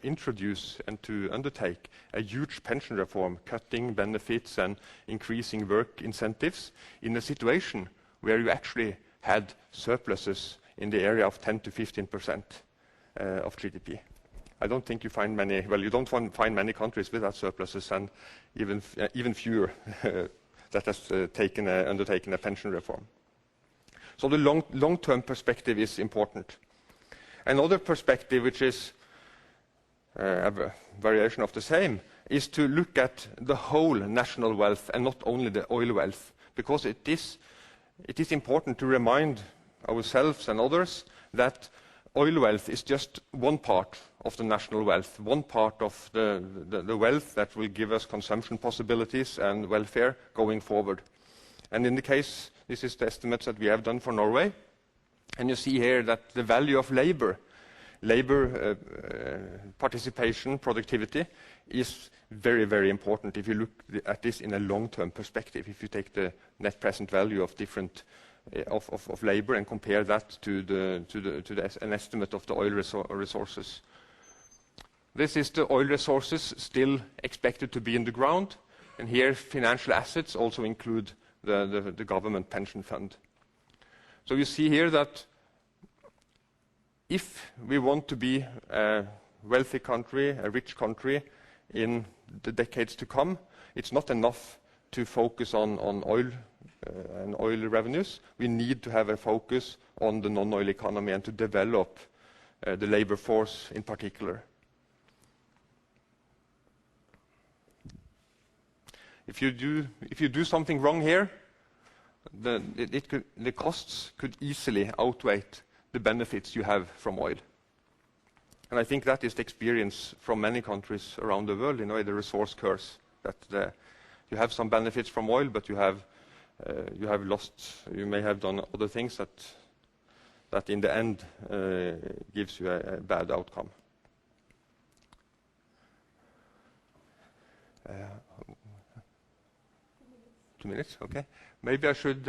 introduce and to undertake a huge pension reform, cutting benefits and increasing work incentives in a situation where you actually had surpluses in the area of 10 to 15% of GDP. I don't think you find many, well, you don't find many countries without surpluses, and even fewer that has undertaken a pension reform. So the long-term perspective is important. Another perspective, which is a variation of the same, is to look at the whole national wealth and not only the oil wealth, because it is important to remind ourselves and others that oil wealth is just one part of the national wealth, one part of the wealth that will give us consumption possibilities and welfare going forward. And in the case, this is the estimates that we have done for Norway. And you see here that the value of labor participation, productivity, is very, very important if you look at this in a long-term perspective. If you take the net present value of different of labor and compare that to an estimate of the oil resources. This is the oil resources still expected to be in the ground, and here financial assets also include the government pension fund. So you see here that if we want to be a wealthy country, a rich country in the decades to come, it's not enough to focus on oil and oil revenues. We need to have a focus on the non-oil economy and to develop the labor force in particular. If you do something wrong here, the costs could easily outweigh the benefits you have from oil. And I think that is the experience from many countries around the world, the resource curse, that you have some benefits from oil, but you may have done other things that in the end gives you a bad outcome. 2 minutes, okay. Maybe I should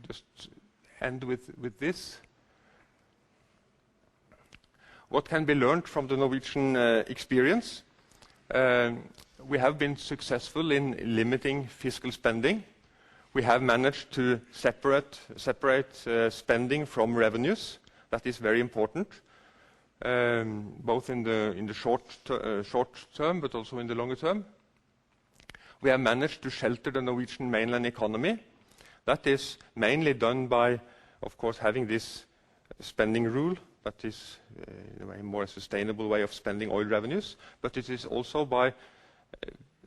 just end with this. What can be learned from the Norwegian experience? We have been successful in limiting fiscal spending. We have managed to separate spending from revenues. That is very important, both in the short term, but also in the longer term. We have managed to shelter the Norwegian mainland economy. That is mainly done by, of course, having this spending rule. That is a more sustainable way of spending oil revenues. But it is also by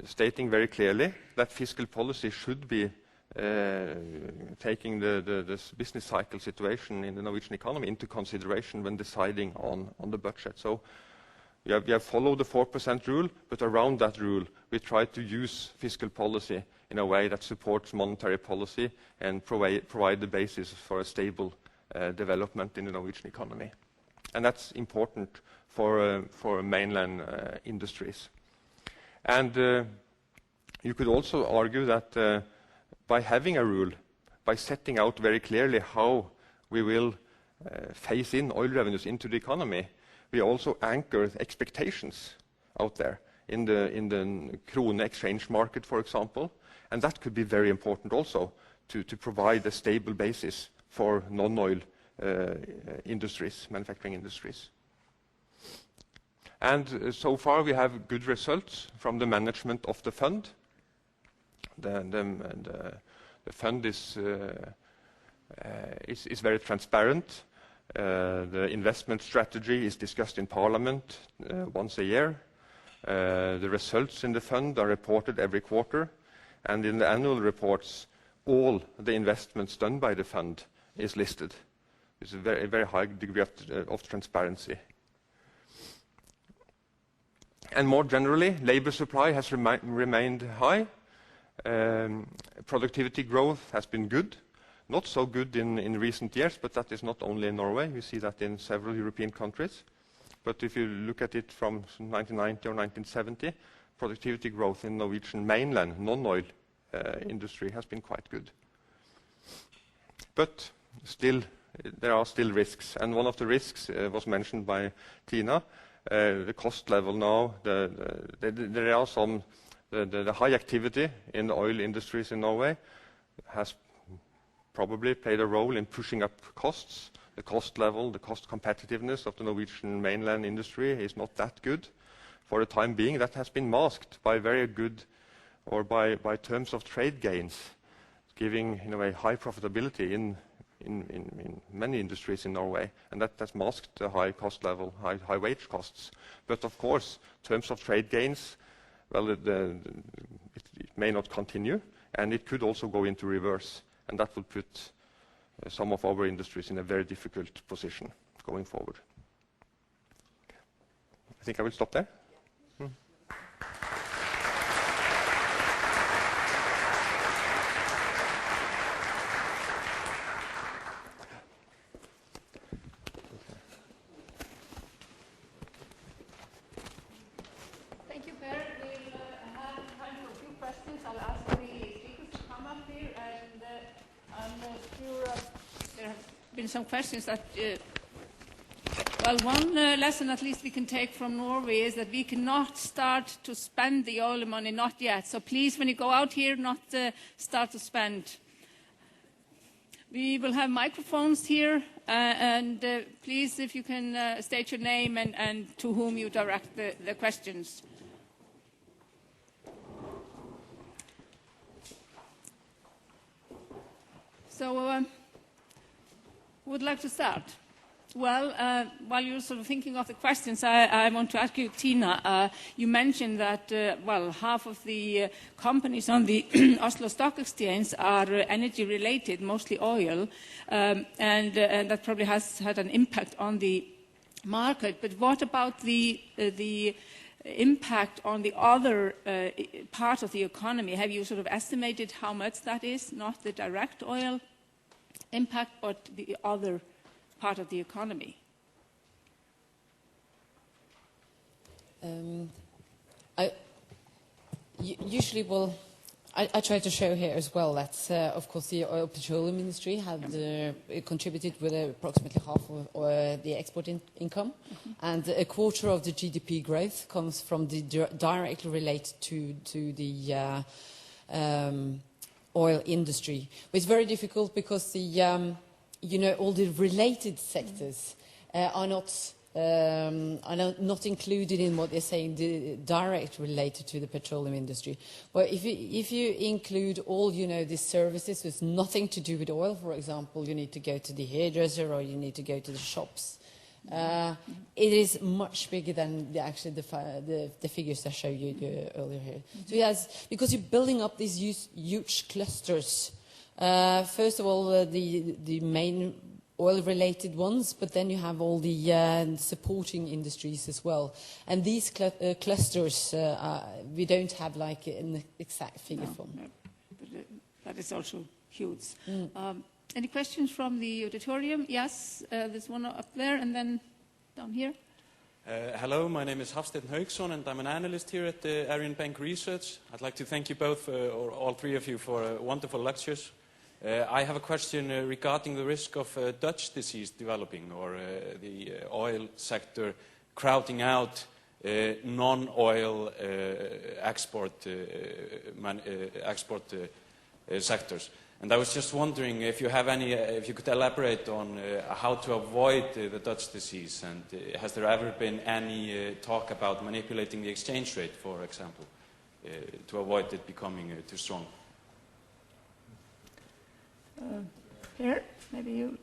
stating very clearly that fiscal policy should be taking the business cycle situation in the Norwegian economy into consideration when deciding on the budget. So we have followed the 4% rule, but around that rule we try to use fiscal policy in a way that supports monetary policy and provide the basis for a stable development in the Norwegian economy. And that's important for mainland industries. And you could also argue that by having a rule, by setting out very clearly how we will phase in oil revenues into the economy, we also anchor expectations out there in the krone exchange market, for example. And that could be very important also to provide a stable basis for non-oil industries, manufacturing industries. And so far we have good results from the management of the fund. The fund is very transparent. The investment strategy is discussed in Parliament once a year. The results in the fund are reported every quarter, and in the annual reports, all the investments done by the fund is listed. It's a very high degree of transparency. And more generally, labor supply has remained high. Productivity growth has been good. Not so good in recent years, but that is not only in Norway. We see that in several European countries. But if you look at it from 1990 or 1970, productivity growth in Norwegian mainland non-oil industry has been quite good. But still, there are still risks. And one of the risks was mentioned by Thina. The cost level now, there are some, the high activity in the oil industries in Norway has probably played a role in pushing up costs. The cost level, the cost competitiveness of the Norwegian mainland industry is not that good. For the time being, that has been masked by very good, or by terms of trade gains, giving high profitability in many industries in Norway, and that has masked the high cost level, high wage costs. But of course, terms of trade gains, well, it may not continue, and it could also go into reverse, and that will put some of our industries in a very difficult position going forward. I think I will stop there.
been some questions that, well, one lesson at least we can take from Norway is that we cannot start to spend the oil money, not yet. So please, when you go out here, not start to spend. We will have microphones here, and please, if you can state your name and to whom you direct the questions. So, who would like to start? Well, while you're sort of thinking of the questions, I want to ask you, Thina, you mentioned that, well, half of the companies on the Oslo Stock Exchange are energy-related, mostly oil, and that probably has had an impact on the market. But what about the impact on the other part of the economy? Have you sort of estimated how much that is? Not the direct oil impact, but the other part of the economy?
Usually, well, I try to show here as well that, of course, the oil petroleum industry had contributed with approximately half of the export income, and a quarter of the GDP growth comes from the directly related to the oil industry. But it's very difficult because the all the related sectors are not included in what they're saying, the direct related to the petroleum industry. But if you include all, the services with nothing to do with oil, for example, you need to go to the hairdresser or you need to go to the shops. It is much bigger than the figures I showed you earlier here. So yes, because you're building up these huge clusters. First of all, the main oil-related ones, but then you have all the supporting industries as well. And these clusters, we don't have like an exact figure from. No,
but that is also huge. Any questions from the auditorium? Yes, there's one up there, and then down here.
Hello, my name is Hafsteinn Hauksson, and I'm an analyst here at the Arion Bank Research. I'd like to thank you both, or all three of you, for wonderful lectures. I have a question regarding the risk of Dutch disease developing, or the oil sector crowding out non-oil export sectors. And I was just wondering if you have any, if you could elaborate on how to avoid the Dutch disease, and has there ever been any talk about manipulating the exchange rate, for example, to avoid it becoming too strong?
Here, maybe you.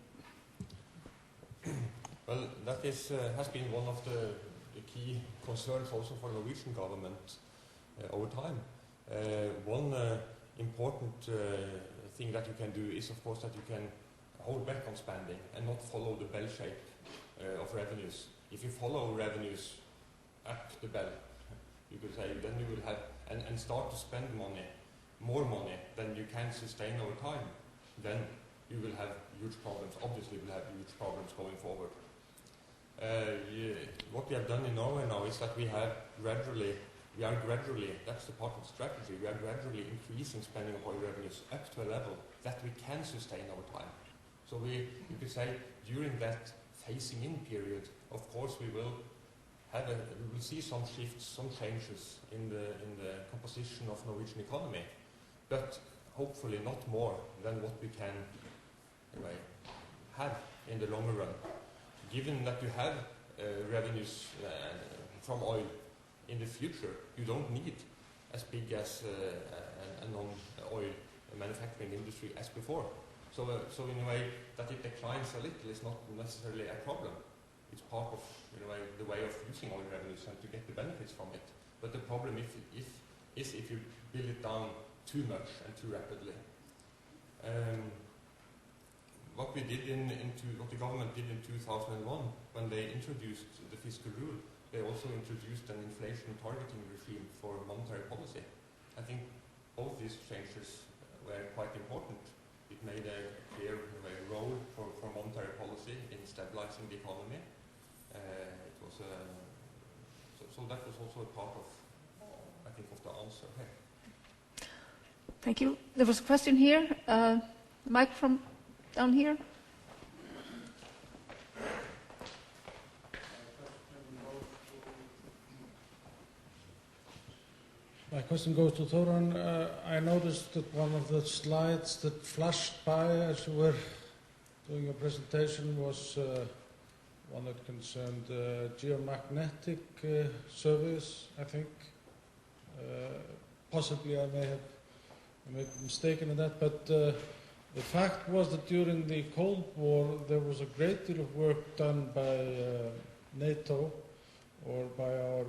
Well, that is, has been one of the key concerns also for the Norwegian government over time. One important thing that you can do is, of course, that you can hold back on spending and not follow the bell shape of revenues. If you follow revenues up the bell, you could say, then you will have, and start to spend money, more money than you can sustain over time, then you will have huge problems. Obviously, you will have huge problems going forward. What we have done in Norway now is that we are gradually, that's the part of the strategy, we are gradually increasing spending of oil revenues up to a level that we can sustain over time. So you could say, during that phasing in period, of course we will see some shifts, some changes in the composition of Norwegian economy, but hopefully not more than what we can have in the longer run. Given that you have revenues from oil in the future, you don't need as big as a non-oil manufacturing industry as before. So in a way that it declines a little is not necessarily a problem. It's part of the way of using oil revenues and to get the benefits from it. But the problem is if you build it down too much and too rapidly. What we did what the government did in 2001 when they introduced the fiscal rule, they also introduced an inflation targeting regime for monetary policy. I think both these changes were quite important. It made a clear role for monetary policy in stabilizing the economy. It was so that was also a part of, I think, of the answer here.
Thank you. There was a question here. Mike from down here.
My question goes to Þórarinn. I noticed that one of the slides that flashed by as you were doing your presentation was one that concerned geomagnetic surveys, I think. Possibly I may have been mistaken in that, but the fact was that during the Cold War there was a great deal of work done by NATO or by our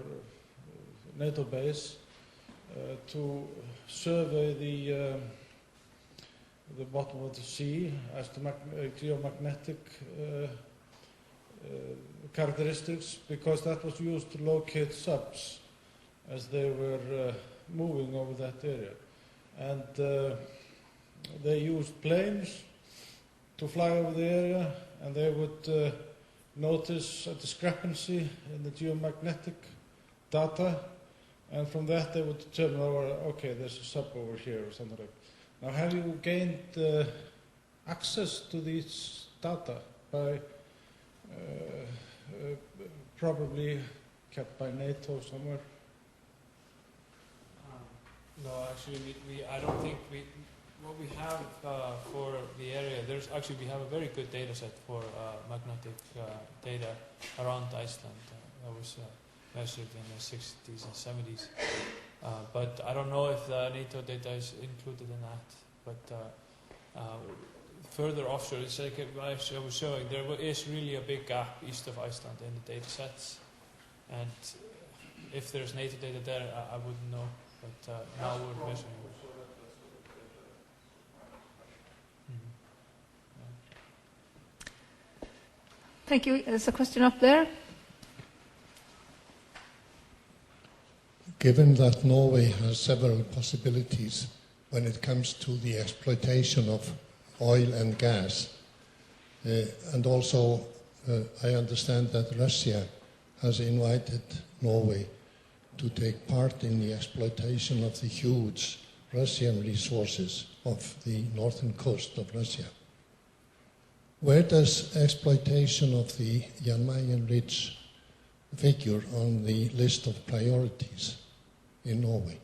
NATO base to survey the bottom of the sea as to geomagnetic characteristics, because that was used to locate subs as they were moving over that area. And they used planes to fly over the area, and they would notice a discrepancy in the geomagnetic data, and from that they would determine, okay, there's a sub over here or something like that. Now, have you gained access to these data by probably kept by NATO somewhere?
No, actually, I don't think what we have for the area, we have a very good data set for magnetic data around Iceland. That was measured in the 60s and 70s. But I don't know if the NATO data is included in that. But further offshore, it's like I was showing, there is really a big gap east of Iceland in the data sets. And if there's NATO data there, I wouldn't know. But now we're measuring.
Thank you. There's a question up there.
Given that Norway has several possibilities when it comes to the exploitation of oil and gas, and also I understand that Russia has invited Norway to take part in the exploitation of the huge Russian resources of the northern coast of Russia. Where does exploitation of the Jan Mayen Ridge figure on the list of priorities in Norway?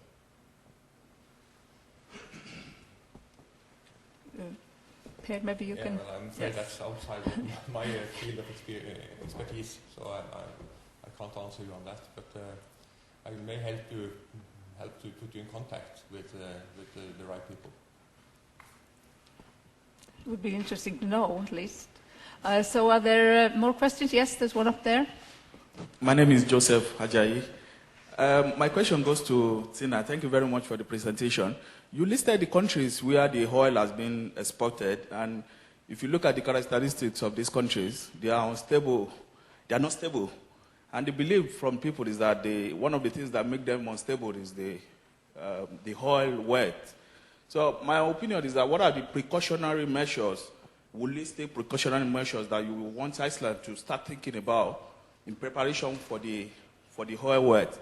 Per, maybe you can...
Well, I'm afraid that's outside my field of expertise, so I can't answer you on that, but I may help to put you in contact with the right people.
It would be interesting to know, at least. So are there more questions? Yes, there's one up there.
My name is Joseph Hajayi. My question goes to Thina. Thank you very much for the presentation. You listed the countries where the oil has been exported, and if you look at the characteristics of these countries, they are unstable. They are not stable. And the belief from people is that one of the things that make them unstable is the oil wealth. So my opinion is that what are the precautionary measures, will you take precautionary measures that you want Iceland to start thinking about in preparation for the oil wealth?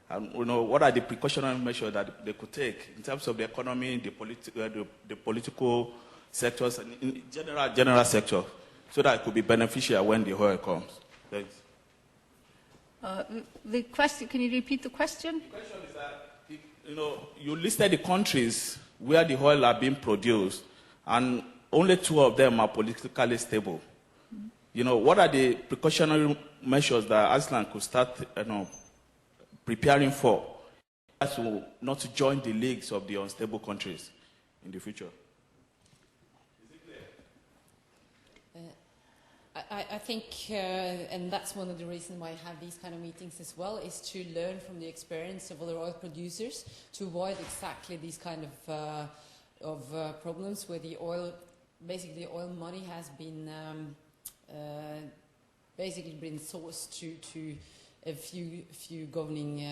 And what are the precautionary measures that they could take in terms of the economy, the political sectors, and in general sector, so that it could be beneficial when the oil comes? Thanks.
The question, can you repeat the question?
The question is that, you listed the countries where the oil are being produced, and only 2 of them are politically stable. Mm-hmm. What are the precautionary measures that Iceland could start, preparing for, not to join the leagues of the unstable countries in the future?
I think, and that's one of the reasons why I have these kind of meetings as well, is to learn from the experience of other oil producers to avoid exactly these kind of problems where the oil, basically oil money has been basically been sourced to a few governing,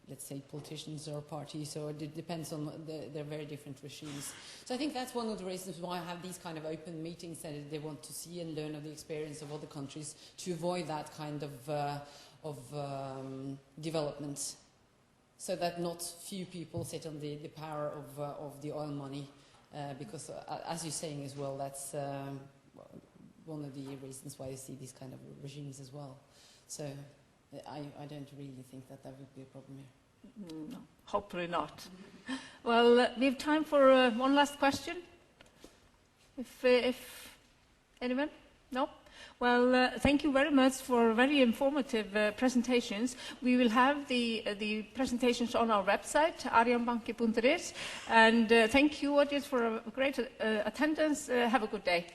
let's say, politicians or parties, or it depends on their very different regimes. So I think that's one of the reasons why I have these kind of open meetings, that they want to see and learn of the experience of other countries to avoid that kind of development, so that not few people sit on the power of the oil money, because as you're saying as well, that's one of the reasons why you see these kind of regimes as well. So I don't really think that would be a problem here.
No, hopefully not. Well, we have time for one last question. If anyone? No? Well, thank you very much for very informative presentations. We will have the presentations on our website, arionbanki.is. And thank you, audience, for a great attendance. Have a good day.